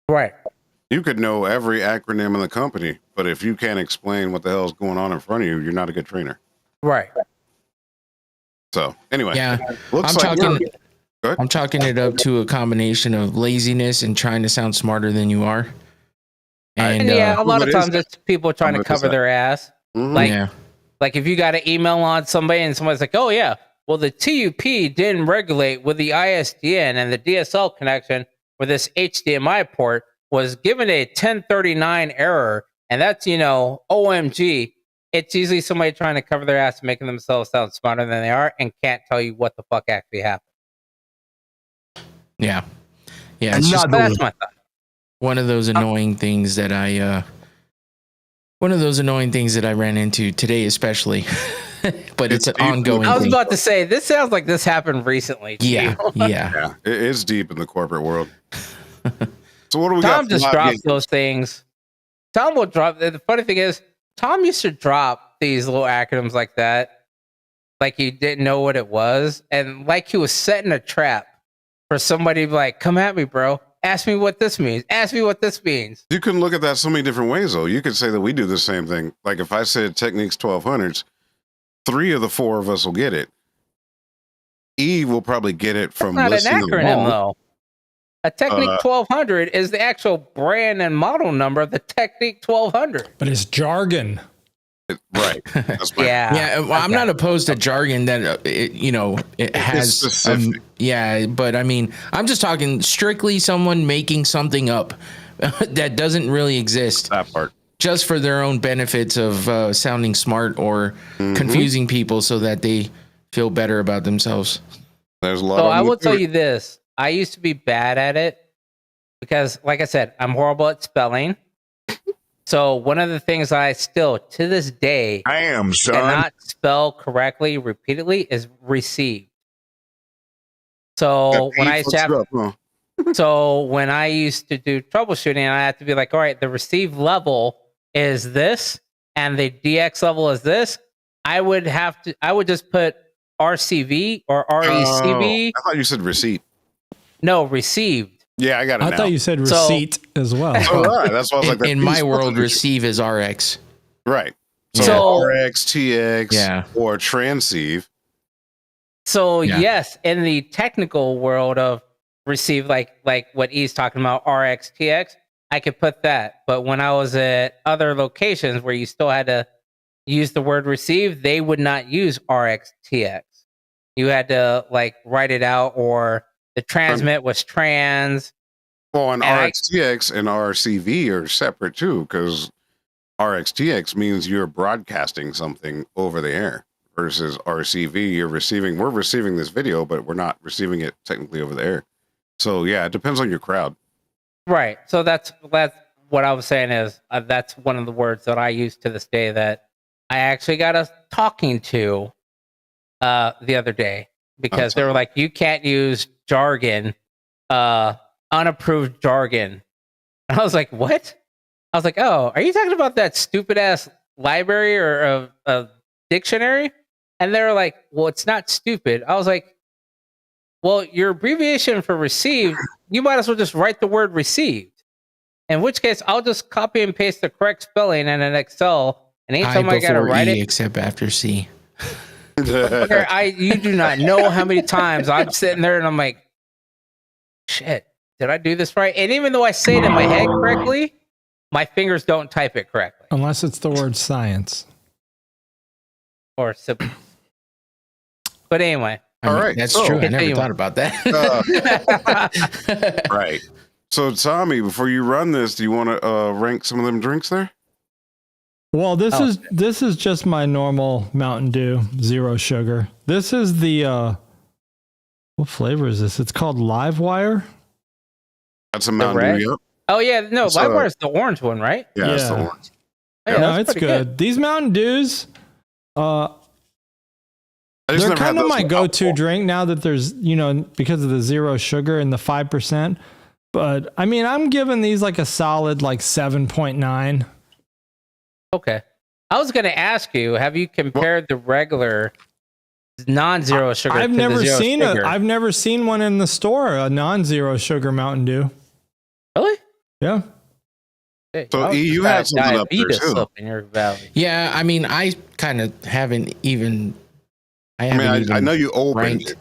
Right. You could know every acronym in the company, but if you can't explain what the hell is going on in front of you, you're not a good trainer. Right. So anyway, I'm chalking it up to a combination of laziness and trying to sound smarter than you are. And a lot of times it's people trying to cover their ass. Mm-hmm. Like if you got an email on somebody and somebody's like, oh yeah, well the TUP didn't regulate with the ISDN and the DSL connection for this HDMI port was given a 1039 error. And that's, OMG. It's usually somebody trying to cover their ass, making themselves sound smarter than they are, and can't tell you what the fuck actually happened. Yeah. It's just, that's my thought. One of those annoying things that I ran into today, especially. But it's an ongoing thing. I was about to say, this sounds like this happened recently. Yeah. It is deep in the corporate world. So what do we got? Tom just drops those things. Tom will drop. The funny thing is, Tom used to drop these little acronyms like that, like he didn't know what it was, and like he was setting a trap for somebody to be like, come at me, bro. Ask me what this means. Ask me what this means. You can look at that so many different ways, though. You could say that we do the same thing. Like if I said Techniques 1200s, 3 of the 4 of us will get it. E will probably get it from listening. Not an acronym, though. A Technique 1200 is the actual brand and model number of the Technique 1200. But it's jargon. Right. That's Well, I'm not opposed to jargon that it has specific. But I mean, I'm just talking strictly someone making something up that doesn't really exist. That part. Just for their own benefits of sounding smart or confusing people so that they feel better about themselves. There's a lot. So I will tell you this. I used to be bad at it because, like I said, I'm horrible at spelling. So one of the things I still, to this day, cannot spell correctly repeatedly is received. So when I used to do troubleshooting, I had to be like, all right, the receive level is this, and the DX level is this. I would just put RCV or RECV. I thought you said receipt. No, received. Yeah, I got it. I thought you said receipt as well. Oh, right. That's why I was like, in my world, receive is RX. Right. So RX, TX, or transceive. So yes, in the technical world of receive, like what he's talking about, RX, TX, I could put that. But when I was at other locations where you still had to use the word receive, they would not use RX, TX. You had to write it out, or the transmit was trans. Well, and RxTX and RCV are separate too, because RxTX means you're broadcasting something over the air versus RCV. We're receiving this video, but we're not receiving it technically over the air. So yeah, it depends on your crowd. Right. So that's what I was saying is that's one of the words that I use to this day that I actually got us talking to the other day because they were like, you can't use jargon, unapproved jargon. And I was like, what? I was like, oh, are you talking about that stupid ass library or a dictionary? And they were like, well, it's not stupid. I was like, well, your abbreviation for received, you might as well just write the word received. In which case, I'll just copy and paste the correct spelling in an Excel. And anytime I gotta write it, except after C. you do not know how many times I'm sitting there and I'm like, shit, did I do this right? And even though I say it in my head correctly, my fingers don't type it correctly. Unless it's the word science. Or siblings. But anyway. All right, That's so- true. I never Continue. thought about that. Right. So Tommy, before you run this, do you want to rank some of them drinks there? Well, this Oh. is just my normal Mountain Dew, zero sugar. This is the what flavor is this? It's called Live Wire. That's a Mountain red? Dew. Yep. Oh yeah, no, It's, Livewire is the orange one, right? Yeah, it's the Yeah. orange. Yeah, No, that's it's pretty good. These Mountain Dews, I just they're never had kind of those my with go-to alcohol. drink now that there's, because of the zero sugar and the 5%. But I mean, I'm giving these like a solid like 7.9. Okay. I was going to ask you, have you compared the regular non-zero sugar I've to never the zero seen sugar? I've never seen one in the store, a non-zero sugar Mountain Dew. Really? Yeah. Hey, So, I was E, you just had something up there, diabetes too. up in your valley. Yeah, I mean, I kind of haven't even. I know you opened ranked it.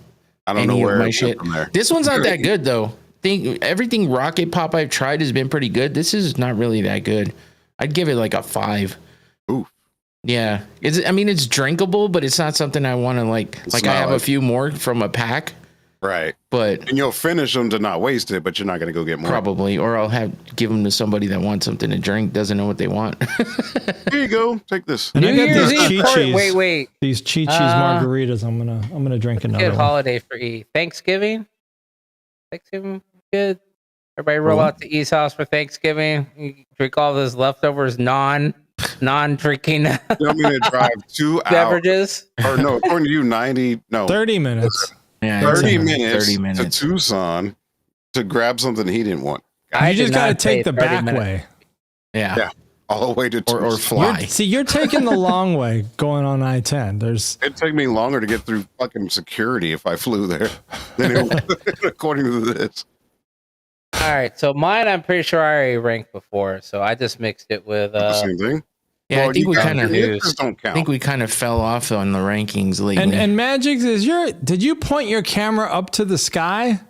I don't know any of where my it went shit. from there. This one's not that good though. Everything Rocket Pop I've tried has been pretty good. This is not really that good. I'd give it like a 5. Ooh. Yeah, it's drinkable, but it's not something I want to like. It's I not have a like- few more from a pack, Right. but And you'll finish them to not waste it, but you're not going to go get more. probably, or I'll give them to somebody that wants something to drink, doesn't know what they want. Here you go. Take this. And New I got Year's these Eve Chi-Chis. wait. These Chi-Chis margaritas. I'm gonna drink another Good one. holiday for E. Thanksgiving? Thanksgiving, good. Everybody roll out to E's house for Thanksgiving. You drink all those leftovers non-drinking You want me to drive 2 hours? beverages. Or no, according to you, 30 minutes. Yeah, 30 it's minutes, 30 minutes. to Tucson to grab something he didn't want. I You did just got to not say take the 30 back minutes. way. Yeah. Yeah. All the way to Tucson. Or fly. You're taking the long way going on I-10. It'd take me longer to get through fucking security if I flew there than it would, according to this. All right, so mine I'm pretty sure I already ranked before, so I just mixed it with The same thing. Yeah, Well, I think you we got- kind of. your I mixers don't count. fell off on the rankings lately. And Mgyx, did you point your camera up to the sky?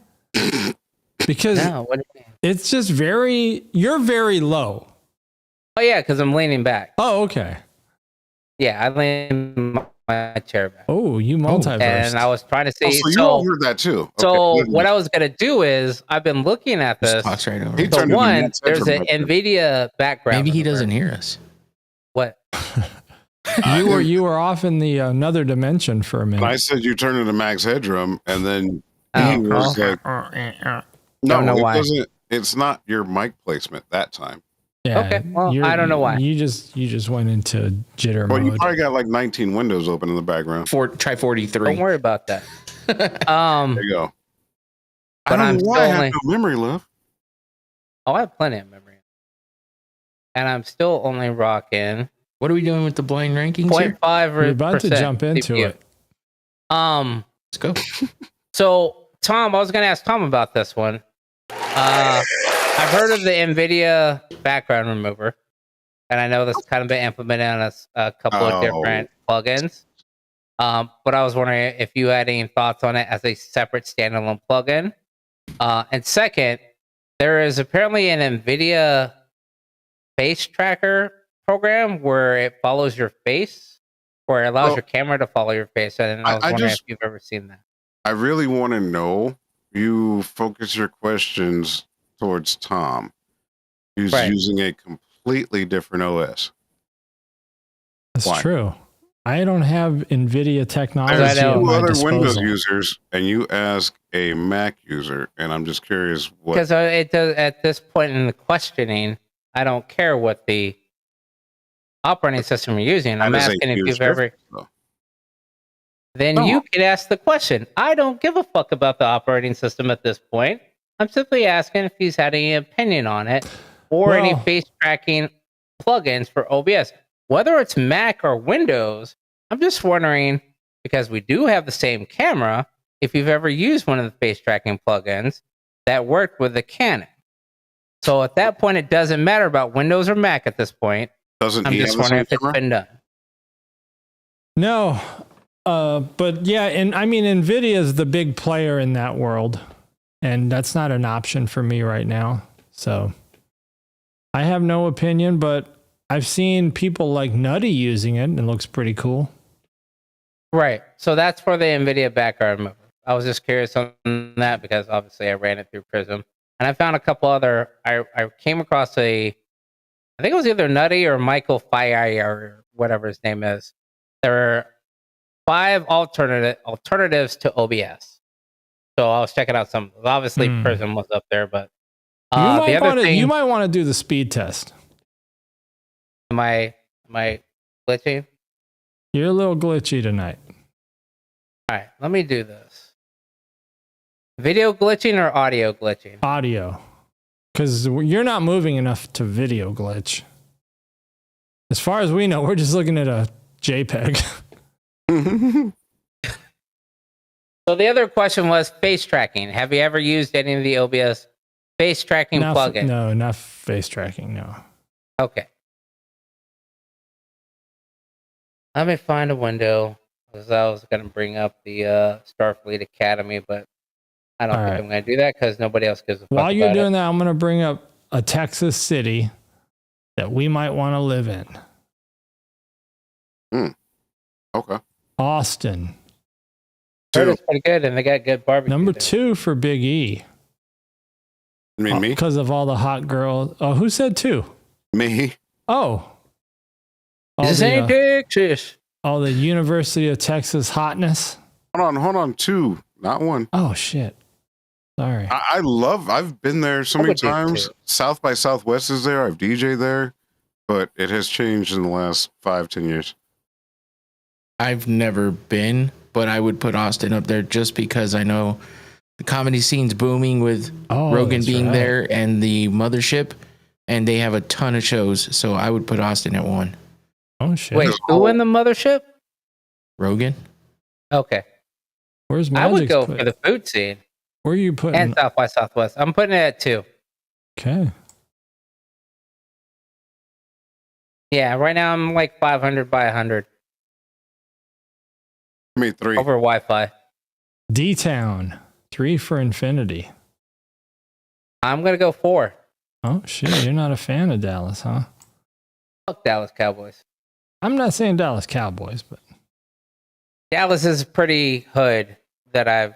Because no, what do you mean? it's just you're very low. Oh yeah, because I'm leaning back. Oh, okay. Yeah, I lean my chair back. Oh, you multiverse. And I was trying to see. Oh, so you all heard that too. So Okay. what I was gonna do is I've been looking at Just this. talks right over. He it. So turned into one, Matt there's Sedgwick an back there. NVIDIA background. Maybe he over. doesn't hear us. What? you were off in the another dimension for a And I minute. said you turned into Max Headroom, and then Oh, he was like, Don't know it why. doesn't. It's not your mic placement that time. Yeah, Okay, well, I don't know why. You just went into jitter Well, you mode. probably got like 19 windows open in the background. Try 43. Don't worry about that. There you go. But I don't I'm know why still I have only- no memory left. Oh, I have plenty of memory. And I'm still only rocking What are we doing with the blind rankings here? 0.5%. We're about to jump into CPU. it. Let's go. So, Tom, I was going to ask Tom about this one. I've heard of the NVIDIA background remover, and I know that's kind of been implemented on a couple of different plugins. But I was wondering if you had any thoughts on it as a separate standalone plugin. And second, there is apparently an NVIDIA face tracker program where it follows your face, or it allows Well, your camera to follow your face. And I was I wondering just- if you've ever seen that. I really want to know. You focus your questions towards Tom, who's Right. using a completely different OS. That's Why? true. I don't have NVIDIA technology There's at two my other Windows disposal. users, and you ask a Mac user, and I'm just curious what. Because it does at this point in the questioning, I don't care what the operating system you're using. I'm That is a asking if huge you've ever. difference, though. Then No. you can ask the question. I don't give a fuck about the operating system at this point. I'm simply asking if he's had any opinion on it or any Well- face tracking plugins for OBS. Whether it's Mac or Windows, I'm just wondering, because we do have the same camera, if you've ever used one of the face tracking plugins that worked with the Canon. So at that point, it doesn't matter about Windows or Mac at this point. Doesn't I'm he just have the wondering same if it's camera? been done. No. But yeah, and I mean, NVIDIA is the big player in that world, and that's not an option for me right now. So I have no opinion, but I've seen people like Nutty using it, and it looks pretty cool. Right. So that's for the NVIDIA background remover. I was just curious on that because obviously I ran it through Prism. And I found a couple other, I came across I think it was either Nutty or Michael Fire or whatever his name is. There are 5 alternatives to OBS. So I was checking out some. Obviously Prism was up there, but You the might other want to. thing, You might want to do the speed test. am I glitching? You're a little glitchy tonight. All right, let me do this. Video glitching or audio glitching? Audio, because you're not moving enough to video glitch. As far as we know, we're just looking at a JPEG. So the other question was face tracking. Have you ever used any of the OBS face tracking plugins? No, not face tracking. No. Okay. Let me find a window because I was going to bring up the Starfleet Academy, but I don't think I'm going to do that because nobody else gives a fuck While you're about doing it. that, I'm going to bring up a Texas city that we might want to live in. Okay. Austin. Heard it's pretty good, and they got good barbecue. Number there. 2 for Big E. I mean, me? Because of all the hot girls. Oh, who said 2? Me? Oh. All This the, ain't Texas. all the University of Texas hotness. Hold on. 2, not 1. Oh, shit. Sorry. I've been there so I many would do times. 2. South by Southwest is there. I've DJ'd there, but it has changed in the last 5-10 years. I've never been, but I would put Austin up there just because I know the comedy scene's booming with Rogan that's being right. there and the mothership, and they have a ton of shows. So I would put Austin at 1. Oh, shit. Wait, who in the mothership? Rogan? Okay. Where's I would Magic's go put? for the food scene Where are you putting? and South by Southwest. I'm putting it at 2. Okay. Yeah, right now I'm like 500 by 100 I mean, 3. over Wi-Fi. D-Town. 3 for Infinity. I'm gonna go 4. Oh, shit. You're not a fan of Dallas, huh? Fuck Dallas Cowboys. I'm not saying Dallas Cowboys, but Dallas is pretty hood that I've.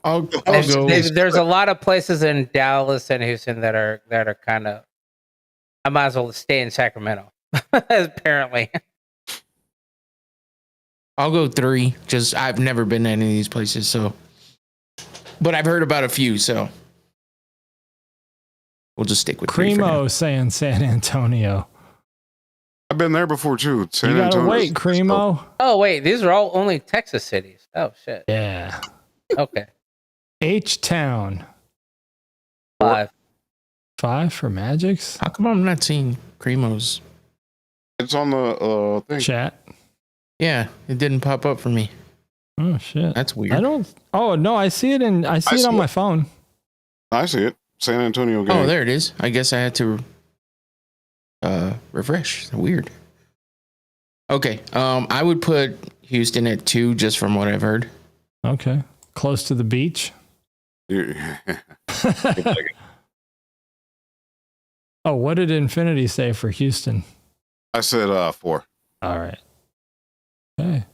I'll There's a lot of places in Dallas and Houston that are kind of. I might as well stay in Sacramento. Apparently, I'll go 3. Just I've never been to any of these places, so. But I've heard about a few, so. We'll just stick with 3 for now. Cremo saying San Antonio. I've been there before, too. San You gotta Antonio. wait, Cremo. oh wait, these are all only Texas cities. Oh shit. Yeah. Okay, H-Town. 5. 5 for Magic's. How come I'm not seeing Cremo's? It's on the thing. Chat. Yeah, it didn't pop up for me. Oh, shit. That's weird. I don't. Oh, no. I see it I see it on see my it. phone. I see it. San Antonio game. Oh, there it is. I guess I had to refresh. Weird. Okay. I would put Houston at 2 just from what I've heard. Okay. Close to the beach. Oh, what did Infinity say for Houston? I said 4. All right. Okay.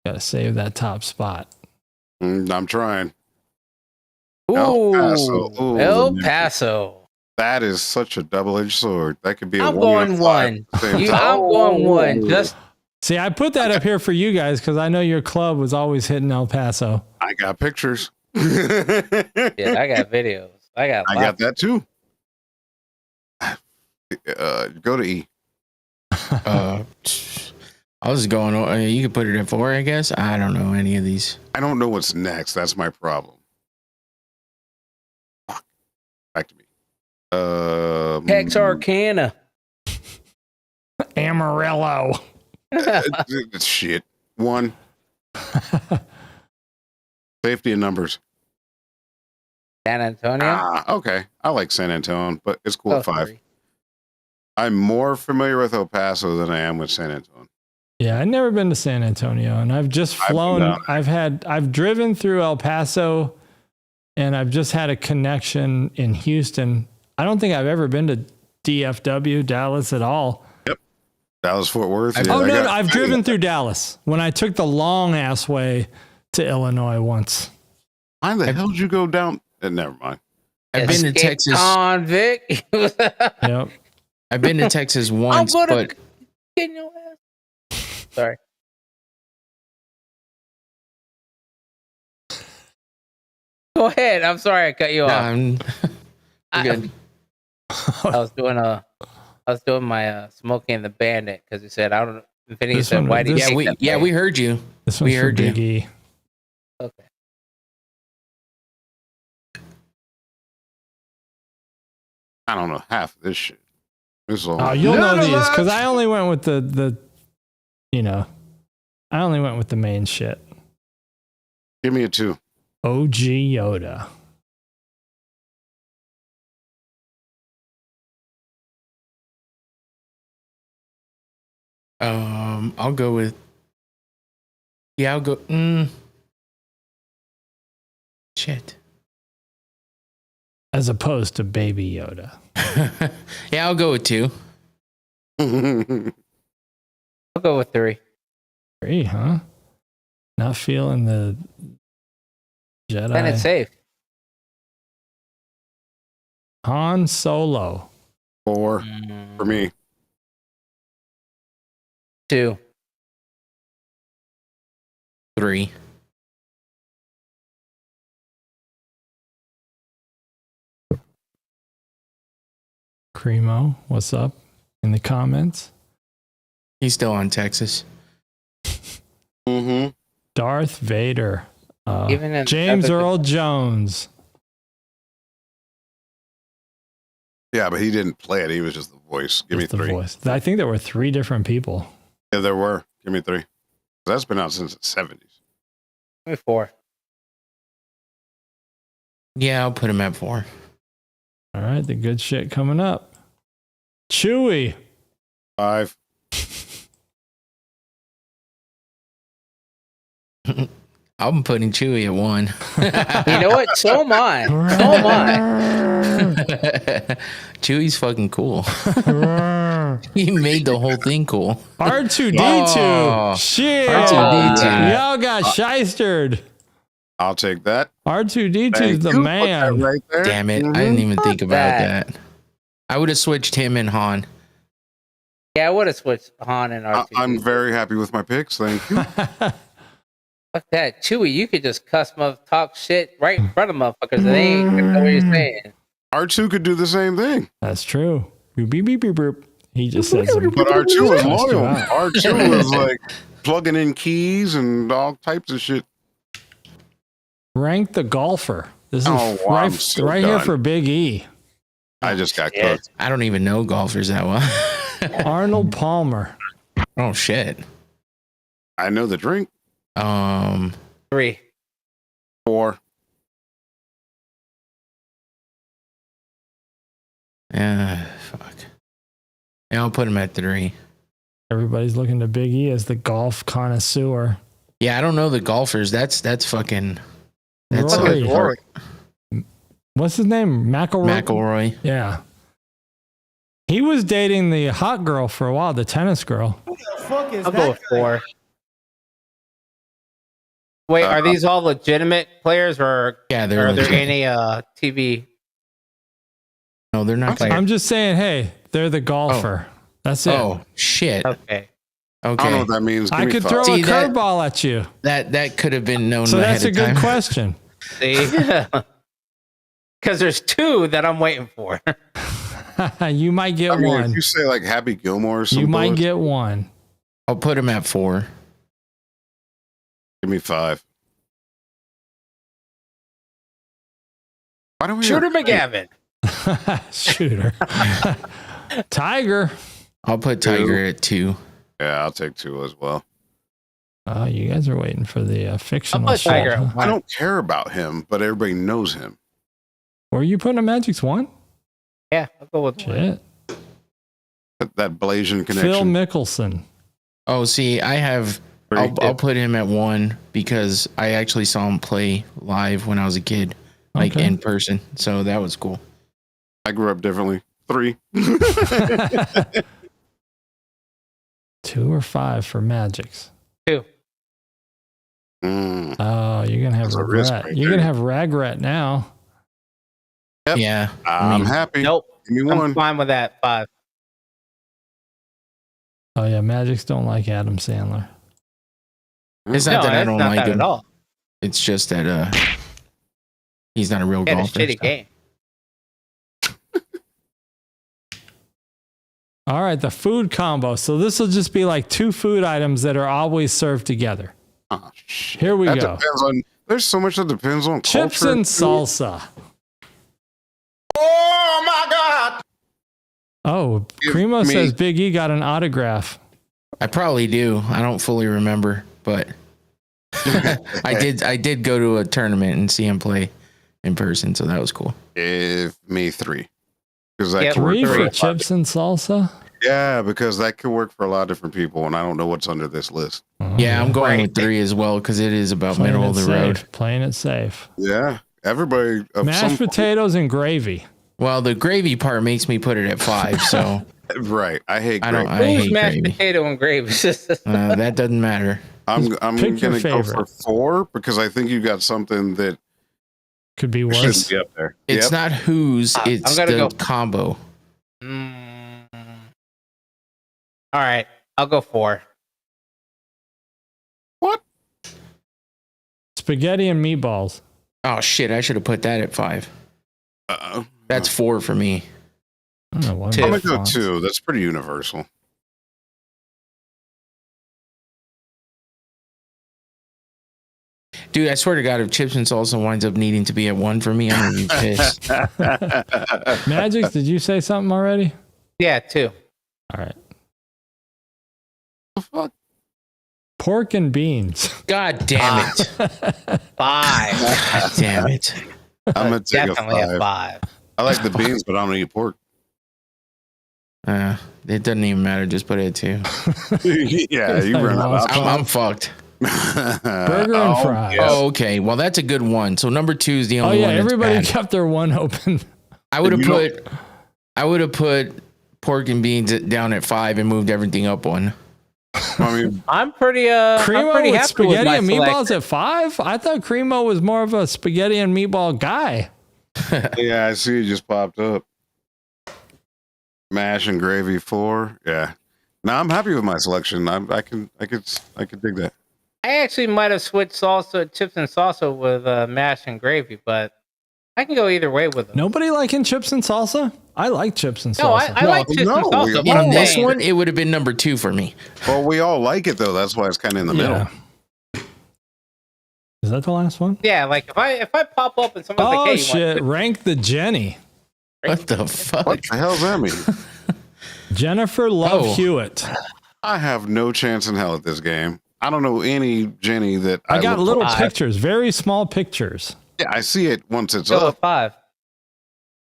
Gotta save that top spot. I'm trying. Ooh, El Paso. Ooh, El the- Paso. That is such a double-edged sword. That could be a I'm 1 out going of 5 1. at the same time. I'm going 1. See, I put that up here for you guys because I know your club was always hitting El Paso. I got pictures. Yeah, I got videos. I got that too. Go to E. I was going. You could put it at 4, I guess. I don't know any of these. I don't know what's next. That's my problem. Fuck. Back to me. Hex Arcana. Amarillo. Shit. 1. Safety in numbers. San Antonio. Okay. I like San Antonio, but it's cool at 5. 3. I'm more familiar with El Paso than I am with San Antonio. Yeah, I've never been to San Antonio, and I've just flown. I've driven through El Paso, and I've just had a connection in Houston. I don't think I've ever been to DFW, Dallas at all. Yep. Dallas, Fort Worth. No, I've driven through Dallas when I took the long ass way to Illinois once. Why the hell did you go down? Never mind. I've been to Texas. Convict. Yep. I've been to Texas once, but Get your ass. Sorry. Go ahead. I'm sorry I cut you off. I'm good. I was doing my Smokey and the Bandit because he said I don't. Vinny said, "Why do you?" We heard you. This one's for Big E. Okay. I don't know half of this shit. This is all. Oh, you'll know these because I only went with the I only went with the main shit. Give me a 2. OG Yoda. I'll go with. Yeah, I'll go. Shit. As opposed to Baby Yoda. Yeah, I'll go with 2. I'll go with 3. 3, huh? Not feeling the Jedi. Then it's safe. Han Solo. 4 for me. 2. 3. Cremo, what's up in the comments? He's still on Texas. Mm-hmm. Darth Vader. Even in James Earl Jones. Yeah, but he didn't play it. He was just the voice. Give me Just the 3. voice. I think there were 3 different people. Yeah, there were. Give me 3. That's been out since the 70s. Give me 4. Yeah, I'll put him at 4. All right, the good shit coming up. Chewie. 5. I'm putting Chewie at 1. You know what? So am I. So am I. Chewie's fucking cool. He made the whole thing cool. R2D2. Oh. Shit. R2D2. Y'all got shystered. I'll take that. R2D2 is the man. Right there. Damn it. I didn't even think about that. I would have switched him and Han. Yeah, I would have switched Han and R2. I'm very happy with my picks. Thank you. Fuck that. Chewie, you could just talk shit right in front of motherfuckers. They ain't gonna know what you're saying. R2 could do the same thing. That's true. Boop, beep, beep, beep, boop. He just says, But R2 was Trust you loyal. out. R2 was like plugging in keys and all types of shit. rank the golfer. This is Oh, wow, I'm so right here done. for Big E. I just got Yeah. cooked. I don't even know golfers that well. Arnold Palmer. Oh shit. I know the drink. 3. 4. Yeah, fuck. Yeah, I'll put him at 3. Everybody's looking to Big E as the golf connoisseur. Yeah, I don't know the golfers. That's fucking. That's Rory. Rory. What's his name? McElroy. McElroy. Yeah. He was dating the hot girl for a while, the tennis girl. I'll go with 4. Wait, are these all legitimate players, or Yeah, they're are there legit. any TV? No, they're not players. I'm just saying, hey, they're the golfer. That's it. Oh shit. Okay. I don't know Okay. what that means. Give I me could 5. throw a See, that- curveball at you. That could have been known So ahead that's a of good time. question. See, because there's 2 that I'm waiting for. You might get I mean, one. if you say like Happy Gilmore or something, You might get one. I'll put him at 4. give me 5. Why don't we Shooter McGavin. Shooter. Tiger. I'll put Tiger at 2. Yeah, I'll take 2 as well. Oh, you guys are waiting for the fictional I'll put shit, Tiger huh? at I don't care about him, but everybody knows him. Were you putting a Magic's one? Yeah, I'll go with 1. Shit. That Blasian Phil connection. Mickelson. Oh, see, I have. I'll put him at 1 because I actually saw him play live when I was a kid, like Okay. in person. So that was cool. I grew up differently. 3. 2 or 5 for Magics. 2. Mm. Oh, you're gonna have That's a risk regret. right You're there. gonna have regret now. Yep. Yeah. I'm happy. Nope. Give me I'm 1. fine with that. 5. Oh yeah, Magics don't like Adam Sandler. It's No, not that I that's don't not like that him. at all. It's just that he's not a real He had a golfer. shitty so. game. All right, the food combo. So this will just be like 2 food items that are always served together. Oh, shit. Here we That go. depends on. There's so much that depends on Chips culture. and salsa. Oh my god! Oh, Give Primo me- says Big E got an autograph. I probably do. I don't fully remember, but I did go to a tournament and see him play in person, so that was cool. Give me 3. Because that Yep. could work 3 for a for lot. chips and salsa. Yeah, because that could work for a lot of different people, and I don't know what's under this list. Oh, Yeah, I'm going Right. with 3 as well because it is about Playing middle of it the road. safe. Playing it safe. Yeah, everybody. Of Mashed some potatoes and gravy. Well, the gravy part makes me put it at 5, so Right. I hate. I don't. gravy. I Who's hate mashed gravy. potato and gravy? That doesn't matter. I'm Pick your gonna go for favorite. 4 because I think you got something that Could be shouldn't worse. be up there. It's Yep. not who's. I'm It's gonna the go- combo. All right, I'll go 4. What? Spaghetti and meatballs. Oh shit! I should have put that at 5. Uh-oh. That's 4 for me. I don't know what 2. I'm my gonna go fonts. 2. That's pretty universal. Dude, I swear to God, if chips and salsa winds up needing to be at 1 for me, I'm gonna be pissed. Magic, did you say something already? Yeah, 2. All right. The fuck? Pork and beans. God damn it! 5. God damn it! I'm gonna take Definitely a a 5. 5. I like the beans, but I don't eat pork. It doesn't even matter. Just put it at 2. Yeah, you run out of I'm fucked. Burger and fries. yes. Oh, okay. Well, that's a good one. So number 2 is the Oh only yeah, one. That's everybody bad. kept their one open. I would have You put pork and beans down at 5 and moved everything up 1. I mean, I'm pretty I'm Cremo pretty with happy spaghetti with my and meatballs selection. at 5? I thought Cremo was more of a spaghetti and meatball guy. yeah, I see it just popped up. Mash and gravy 4. Yeah. Now I'm happy with my selection. I could dig that. I actually might have switched salsa, chips and salsa with mash and gravy, but I can go either way with them. Nobody liking chips and salsa? I like chips and salsa. No, I like chips no, and salsa. we- but I'm In this saying- one, it would have been number 2 for me. Well, we all like it though. That's why it's kind of in the middle. Is that the last one? yeah, like if I pop up and someone's Oh like, "Hey, you shit! want Rank the Jenny. What the fuck? What the hell's that mean? Jennifer Love Oh. Hewitt. I have no chance in hell at this game. I don't know any Jenny that I got look little for. pictures, very small pictures. Yeah, I see it once it's go up. with 5?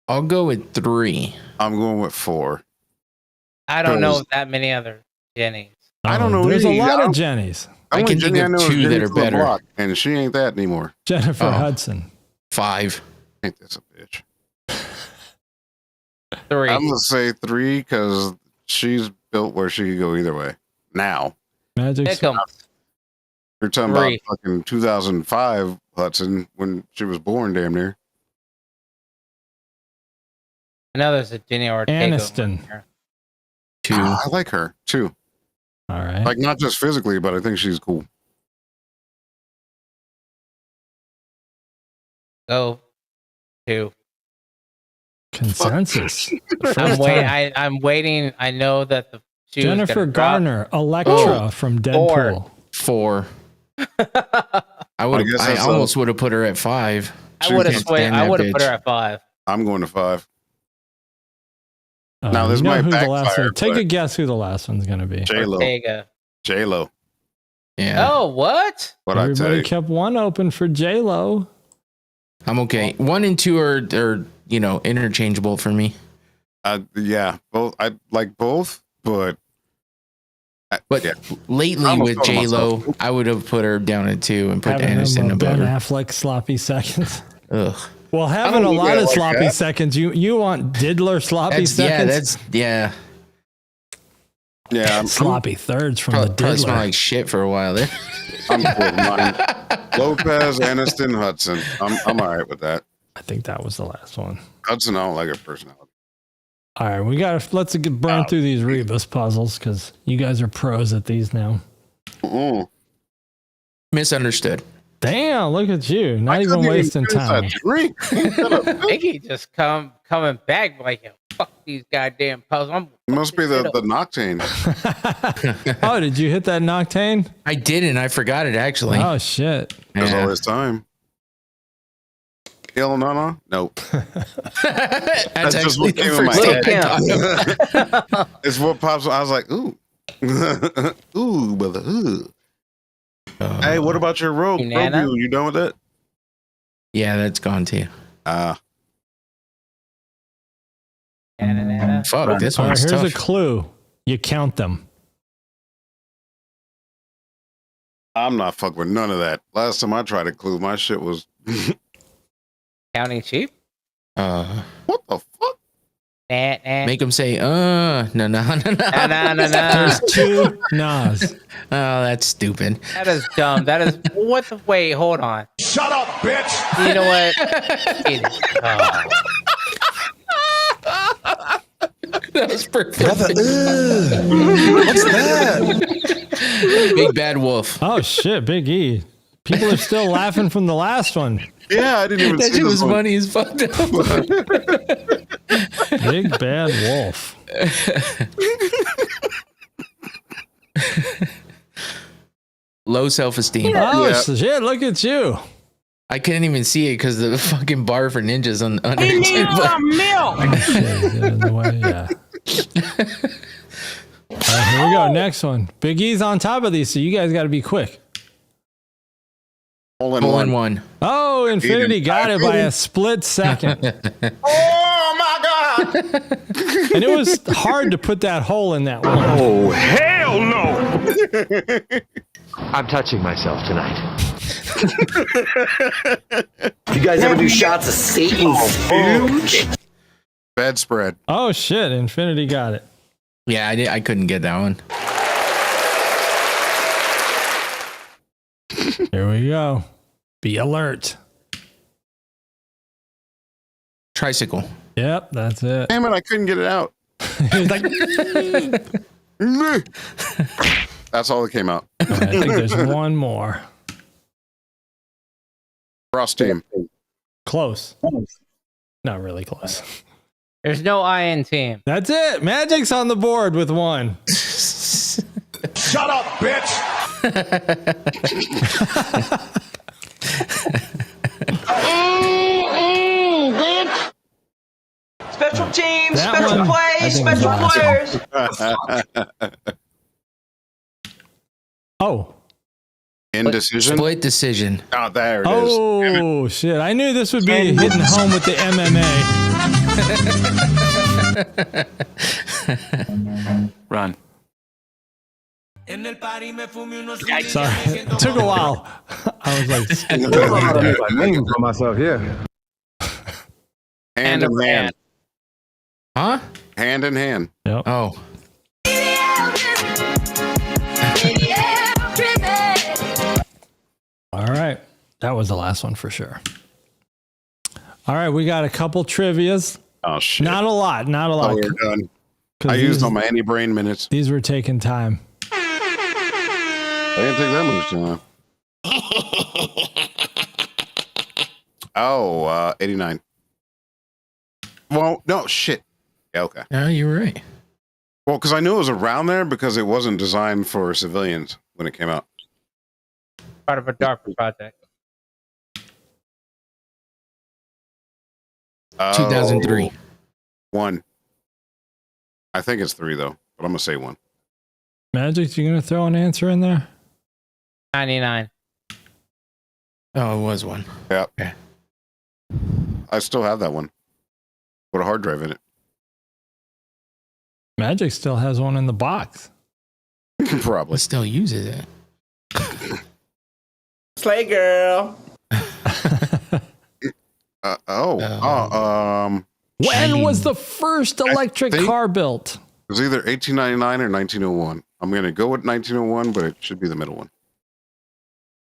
I'll go with 3. I'm going with 4. I don't know Because- that many other Jennies. I don't know There's any. a lot I of don't- Jennies. The I only can think Jenny of I know is 2 that Jenny are from the better. block, and she ain't that anymore. Jennifer Oh. Hudson. 5. Ain't this a bitch? 3. I'm gonna say 3 because she's built where she could go either way. Now Magic. Pick 'em. you're talking 3. about fucking 2005 Hudson when she was born, damn near. I know there's a Jenny Ortega. Aniston. one here. 2. I like her too. All right. Like not just physically, but I think she's cool. Go 2. Consensus. I'm waiting. I'm waiting. I know that the shoe Jennifer Garner, Electra from 4. Deadpool. 4. I almost would have put her at 5. I would have put her at 5. I'm going to 5. Now this might backfire. Take a guess who the last one's going to be. J-Lo. Yeah. Oh, what? Everybody kept one open for J-Lo. I'm okay. 1 and 2 are interchangeable for me. Yeah, both. I like both, but lately with J-Lo, I would have put her down at 2 and put Aniston above her. Ben Affleck sloppy seconds. Ugh. Well, having a lot of sloppy seconds, you want diddler sloppy seconds? Yeah. Sloppy thirds from the diddler. Smell like shit for a while there. I'm cool with mine. Lopez, Aniston, Hudson. I'm all right with that. I think that was the last one. Hudson, I don't like her personality. All right, let's burn through these Rebus puzzles because you guys are pros at these now. Misunderstood. Damn, look at you. Not even wasting time. Iggy just coming back like, yo, fuck these goddamn puzzles. It must be the Noctane. Oh, did you hit that Noctane? I didn't. I forgot it, actually. Oh, shit. There's always time. Hell no. Nope. That's just what came in my head. It's what pops. I was like, ooh. Ooh, brother. Ooh. Hey, what about your rogue? You done with that? Yeah, that's gone too. Fuck, this one's tough. Here's a clue. You count them. I'm not fucking with none of that. Last time I tried a clue, my shit was counting sheep. What the fuck? Make them say, no. There's 2 nas. Oh, that's stupid. That is dumb. That is what the wait, hold on. Shut up, bitch! You know what? That was perfect. What's that? Big Bad Wolf. Oh shit, Big E. People are still laughing from the last one. Yeah, I didn't even that see shit was one. funny as fuck. Big Bad Wolf. Low self-esteem. Oh shit, look at you. I couldn't even see it because the fucking bar for ninjas on under He needs some milk. Shit, get in the way, yeah. All right, here we go. Next one. Big E's on top of these, so you guys got to be quick. Hole in one. Oh, Infinity got it by a split second. Oh my god! And it was hard to put that hole in that one. Oh hell no! I'm touching myself tonight. You guys ever do shots of Satan's food? Bad spread. Oh shit, Infinity got it. Yeah, I couldn't get that one. Here we go. Be alert. Tricycle. Yep, that's it. Damn it, I couldn't get it out. He's like, That's all that came out. I think there's one more. Cross team. Close. Not really close. There's no I in team. That's it. Magic's on the board with one. Shut up, bitch! Special teams, That special one, I plays, think, was special last. players. Oh. Indecision. Split decision. Oh, there it is. Oh, shit. I knew this would be hitting home with the MMA. Run. Sorry. It took a while. I was like, name for myself here. Hand in hand. Huh? Hand in hand. yep. Oh. All right. That was the last one for sure. All right. We got a couple trivias. Oh, shit. Not a lot. Not a lot. Oh, we're done. 'Cause I used all my any brain minutes. These were taking time. didn't take that much time. Oh, 89. Well, no, shit. Yeah, okay. No, you were right. Well, because I knew it was around there because it wasn't designed for civilians when it came out. Part of a DARPA project. 2003. 1. I think it's 3 though, but I'm gonna say 1. Magic, you gonna throw an answer in there? 99. Oh, it was 1. Yeah. Okay. I still have that one. Put a hard drive in it. Magic still has one in the box. Probably. It still uses it. Slay girl. When was the first electric think- car built? It was either 1899 or 1901. I'm going to go with 1901, but it should be the middle one.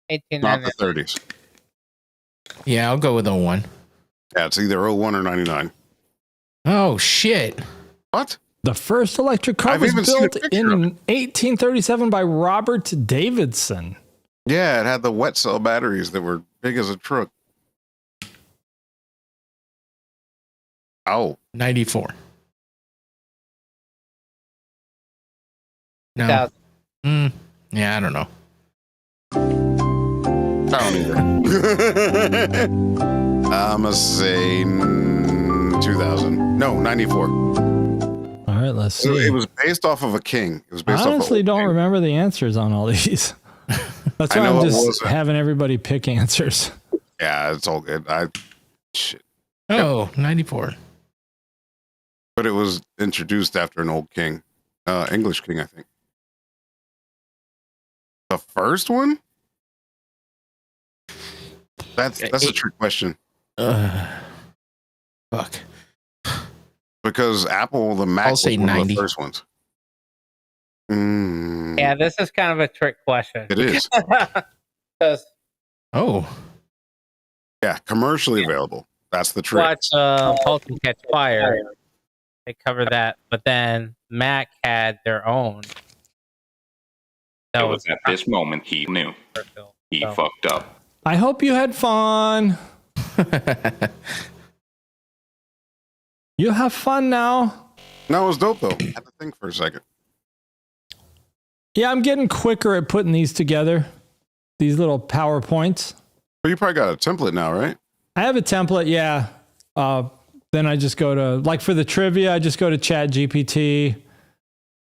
1899. Not the 30s. Yeah, I'll go with 01. Yeah, it's either 01 or 99. Oh, shit. What? The first electric car I've was even seen a built picture in of 1837 by Robert Davidson. Yeah, it had the wet cell batteries that were big as a truck. Oh. 94. No. 2000. Yeah, I don't know. I don't either. I'm going to say 2000. No, 94. All right, let's see. It was based off of a king. It was based I off of honestly a don't king. remember the answers on all these. That's I why know I'm it just wasn't. having everybody pick answers. Yeah, it's all good. Shit. Oh, 94. But it was introduced after an old king. English king, I think. The first one? That's a trick question. Fuck. Because Apple, the Mac, I'll was say one of 90. the first ones. Yeah, this is kind of a trick question. It is. 'Cause Oh. Yeah, commercially available. That's the trick. watch Halt and Catch Fire. They cover that, but then Mac had their own. That It was at this moment he knew he fucked up. I hope you had fun. You have fun now. No, it was dope though. I had to think for a second. Yeah, I'm getting quicker at putting these together. These little PowerPoints. But you probably got a template now, right? I have a template, yeah. Then I just go to, like for the trivia, I just go to Chat GPT.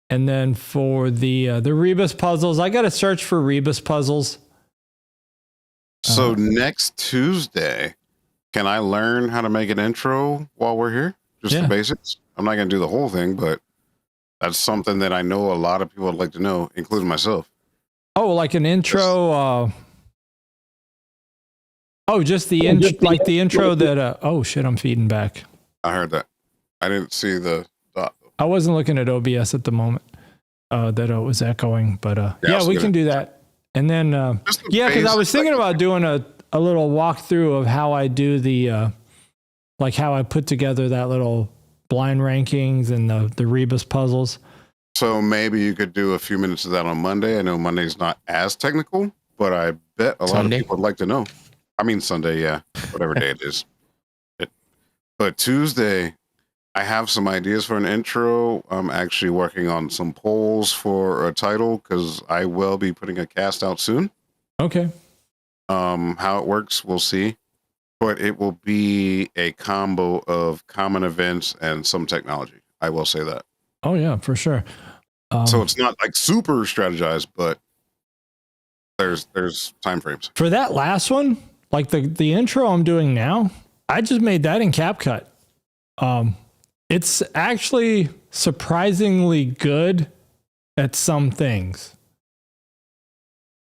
And then for the Rebus puzzles, I got to search for Rebus puzzles. So next Tuesday, can I learn how to make an intro while we're here? Just the basics. I'm not going to do the whole thing, but that's something that I know a lot of people would like to know, including myself. Oh, like an intro. Just the intro that. Oh shit! I'm feeding back. I heard that. I didn't see the dot. I wasn't looking at OBS at the moment. That it was echoing, but yeah, we can do that. And then because I was thinking about doing a little walkthrough of how I do the like how I put together that little blind rankings and the Rebus puzzles. So maybe you could do a few minutes of that on Monday. I know Monday's not as technical, but I bet a lot of people would like to know. I mean Sunday, yeah, whatever day it is. But Tuesday, I have some ideas for an intro. I'm actually working on some polls for a title because I will be putting a cast out soon. Okay. How it works, we'll see. But it will be a combo of common events and some technology. I will say that. Oh yeah, for sure. So it's not like super strategized, but there's time frames. For that last one, like the intro I'm doing now, I just made that in CapCut. It's actually surprisingly good at some things.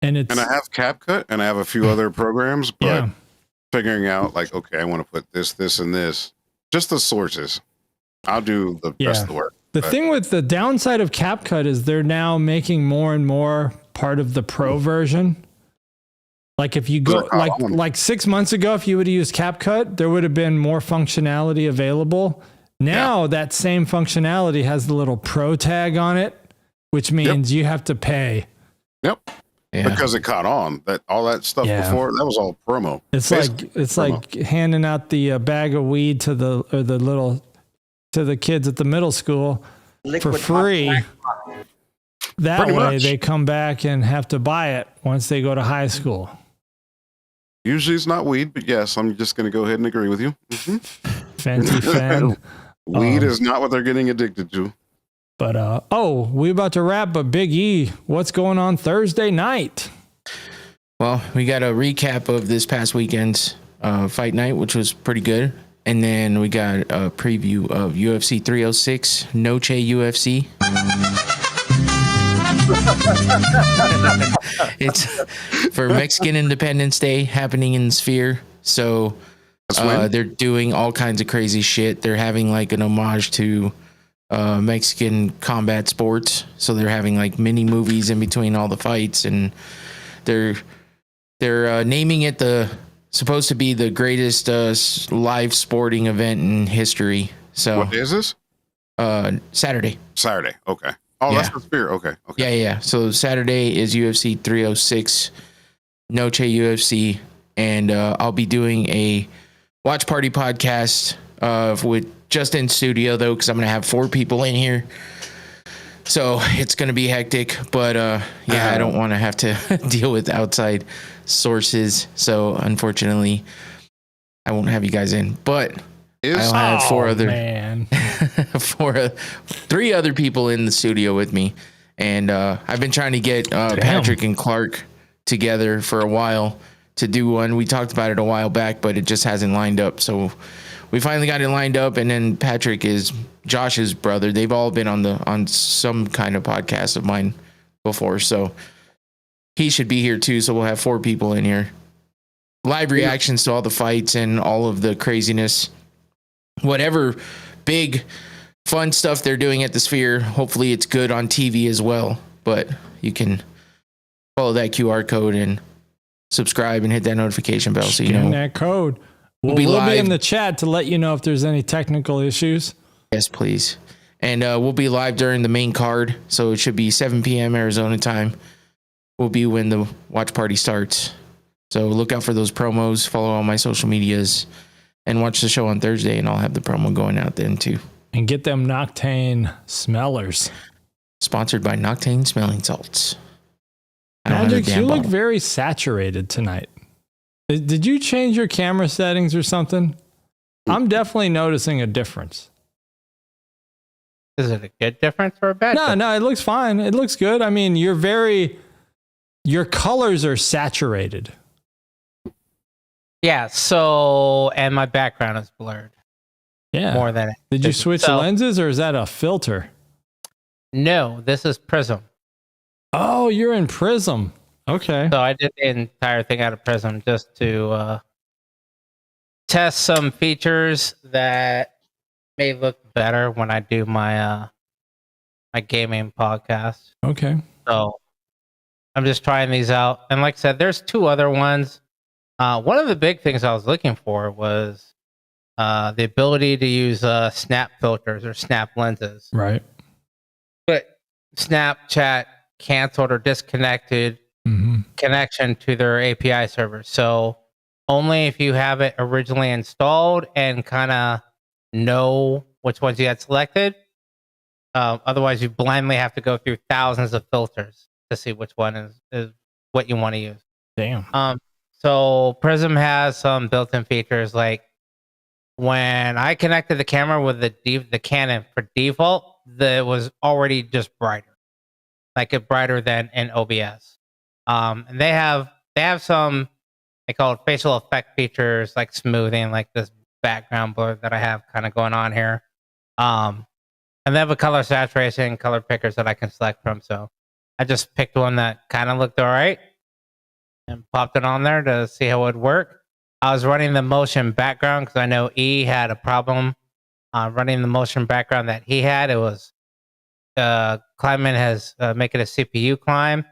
And I have CapCut and I have a few other programs, but figuring out like, okay, I want to put this, and this, just the sources. I'll do the rest of the work. The thing with the downside of CapCut is they're now making more and more part of the pro version. Like if you go like 6 months ago, if you would have used CapCut, there would have been more functionality available. Now that same functionality has the little pro tag on it, which means you have to pay. Yep. Yeah. because it caught on. That all that stuff before, that was all promo. It's Basically, like handing out the bag of weed to the kids at the middle school for free. That Pretty way much. they come back and have to buy it once they go to high school. Usually it's not weed, but yes, I'm just going to go ahead and agree with you. Mhm. Fancy fan. Weed is not what they're getting addicted to. But we about to wrap, but Big E, what's going on Thursday night? Well, we got a recap of this past weekend's fight night, which was pretty good. And then we got a preview of UFC 306, Noche UFC. It's for Mexican Independence Day happening in Sphere. So they're doing all kinds of crazy shit. They're having like an homage to Mexican combat sports. So they're having like mini movies in between all the fights, and they're naming it supposed to be the greatest live sporting event in history. So What day is this? Saturday. Saturday. Okay. Oh, Yeah. that's the Spirit. Okay. Yeah. So Saturday is UFC 306, Noche UFC, and I'll be doing a watch party podcast with just in studio though, because I'm gonna have 4 people in here. So it's gonna be hectic, but I don't want to have to deal with outside sources. So unfortunately, I won't have you guys in. But I'll have 3 other people in the studio with me, and I've been trying to get Patrick and Clark together for a while to do one. We talked about it a while back, but it just hasn't lined up. So we finally got it lined up, and then Patrick is Josh's brother. They've all been on some kind of podcast of mine before, so he should be here too. So we'll have 4 people in here. Live reactions to all the fights and all of the craziness. Whatever big fun stuff they're doing at the Sphere, hopefully it's good on TV as well. But you can follow that QR code and subscribe and hit that notification bell so you know that code. We'll be in the chat to let you know if there's any technical issues. Yes, please. And we'll be live during the main card, so it should be 7 p.m. Arizona time. Will be when the watch party starts. So look out for those promos. Follow all my social medias. And watch the show on Thursday, and I'll have the promo going out then too. And get them Noctane smellers. Sponsored by Noctane Smelling Salts. Mgyx, you look very saturated tonight. Did you change your camera settings or something? I'm definitely noticing a difference. Is it a good difference or a bad difference? No, it looks fine. It looks good. I mean, your colors are saturated. Yeah, so, and my background is blurred. Yeah. More than it. Did you switch lenses, or is that a filter? No, this is Prism. Oh, you're in Prism. Okay. So I did the entire thing out of Prism just to test some features that may look better when I do my my gaming podcast. Okay. So I'm just trying these out. And like I said, there's 2 other ones. One of the big things I was looking for was the ability to use snap filters or snap lenses. Right. But Snapchat canceled or disconnected connection to their API server. So only if you have it originally installed and kind of know which ones you had selected. Otherwise, you blindly have to go through thousands of filters to see which one is what you want to use. Damn. So Prism has some built-in features like when I connected the camera with the Canon for default, it was already just brighter, like it brighter than in OBS. And they have some, they call it facial effect features like smoothing, like this background blur that I have kind of going on here. And they have a color saturation, color pickers that I can select from. So I just picked one that kind of looked all right and popped it on there to see how it would work. I was running the motion background because I know E had a problem running the motion background that he had. It was Climbing has make it a CPU climb.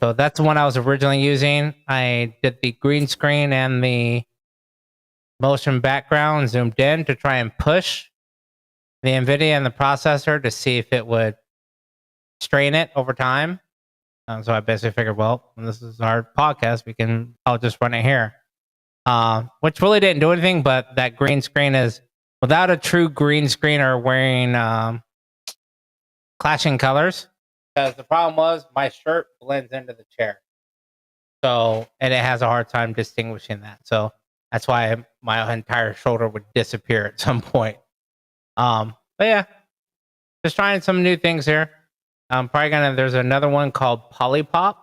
So that's the one I was originally using. I did the green screen and the motion background zoomed in to try and push the NVIDIA and the processor to see if it would strain it over time. So I basically figured, well, this is our podcast. I'll just run it here. Which really didn't do anything, but that green screen is without a true green screen or wearing clashing colors. Because the problem was my shirt blends into the chair. So, and it has a hard time distinguishing that. So that's why my entire shoulder would disappear at some point. But yeah, just trying some new things here. There's another one called Polypop.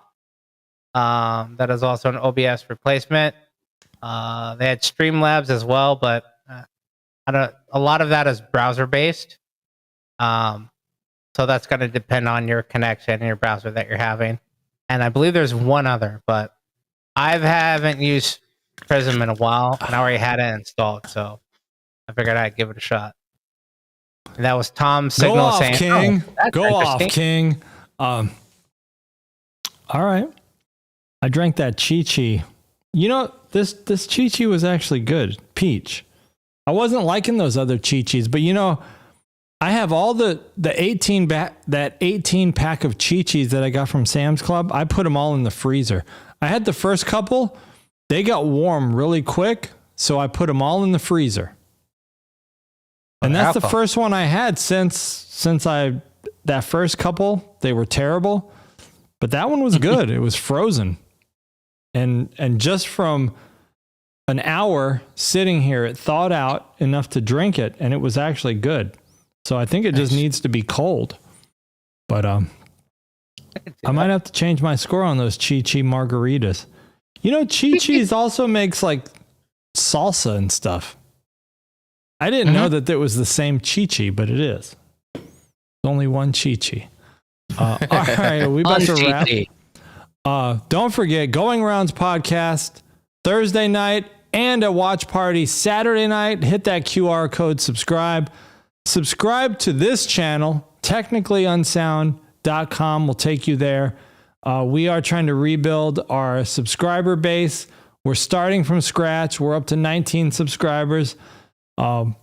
That is also an OBS replacement. They had Streamlabs as well, but a lot of that is browser based. So that's going to depend on your connection and your browser that you're having. And I believe there's one other, but I haven't used Prism in a while, and I already had it installed, so I figured I'd give it a shot. And that was Tom's signal Go off, saying, King. "Oh, Go off, King." All right. I drank that Chi-Chi. You know, this Chi-Chi was actually good. Peach. I wasn't liking those other Chi-Chis, but you know, I have all the 18 pack of Chi-Chis that I got from Sam's Club. I put them all in the freezer. I had the first couple. They got warm really quick, so I put them all in the freezer. And that's the first one I had since that first couple. They were terrible, but that one was good. It was frozen. And just from an hour sitting here, it thawed out enough to drink it, and it was actually good. So I think it just needs to be cold. But I might have to change my score on those Chi-Chi margaritas. You know, Chi-Chi's also makes like salsa and stuff. I didn't know that it was the same Chi-Chi, but it is. There's only one Chi-Chi. All right, we about to wrap. Don't forget, Going Rounds podcast, Thursday night, and a watch party Saturday night. Hit that QR code, subscribe. Subscribe to this channel, technicallyunsound.com will take you there. We are trying to rebuild our subscriber base. We're starting from scratch. We're up to 19 subscribers. But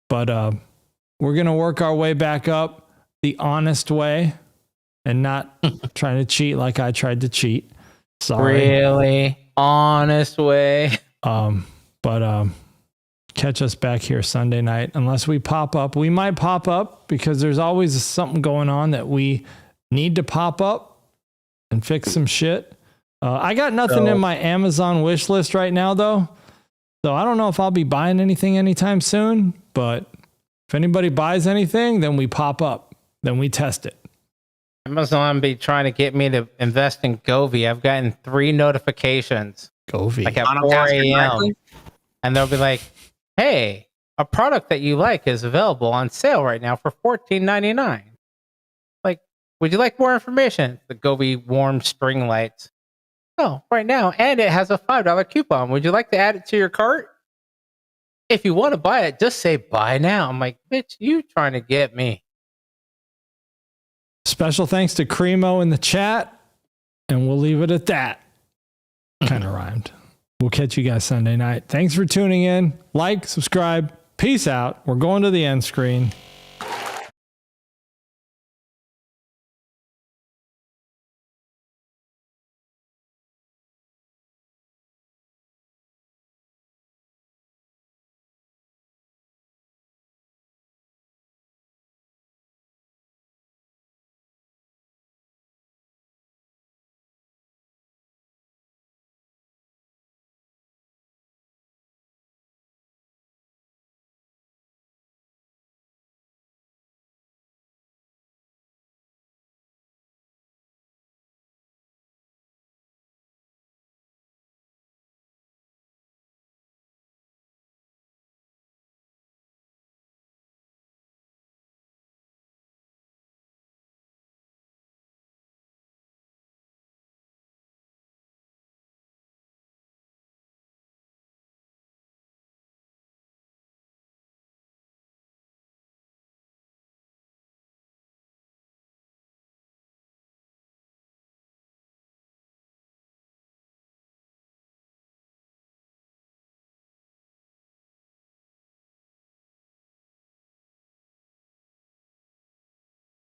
we're going to work our way back up the honest way and not trying to cheat like I tried to cheat. Sorry. Really honest way. Catch us back here Sunday night. Unless we pop up. We might pop up because there's always something going on that we need to pop up and fix some shit. I got nothing in my Amazon wish list right now, though. So I don't know if I'll be buying anything anytime soon. But if anybody buys anything, then we pop up. Then we test it. Amazon be trying to get me to invest in Govee. I've gotten 3 notifications. Govee. Like at 4 a.m. And they'll be like, hey, a product that you like is available on sale right now for $14.99. Like, would you like more information? The Govee warm string lights. Oh, right now. And it has a $5 coupon. Would you like to add it to your cart? If you want to buy it, just say buy now. I'm like, bitch, you trying to get me. Special thanks to Cremo in the chat. And we'll leave it at that. Kind of rhymed. We'll catch you guys Sunday night. Thanks for tuning in. Like, subscribe. Peace out. We're going to the end screen.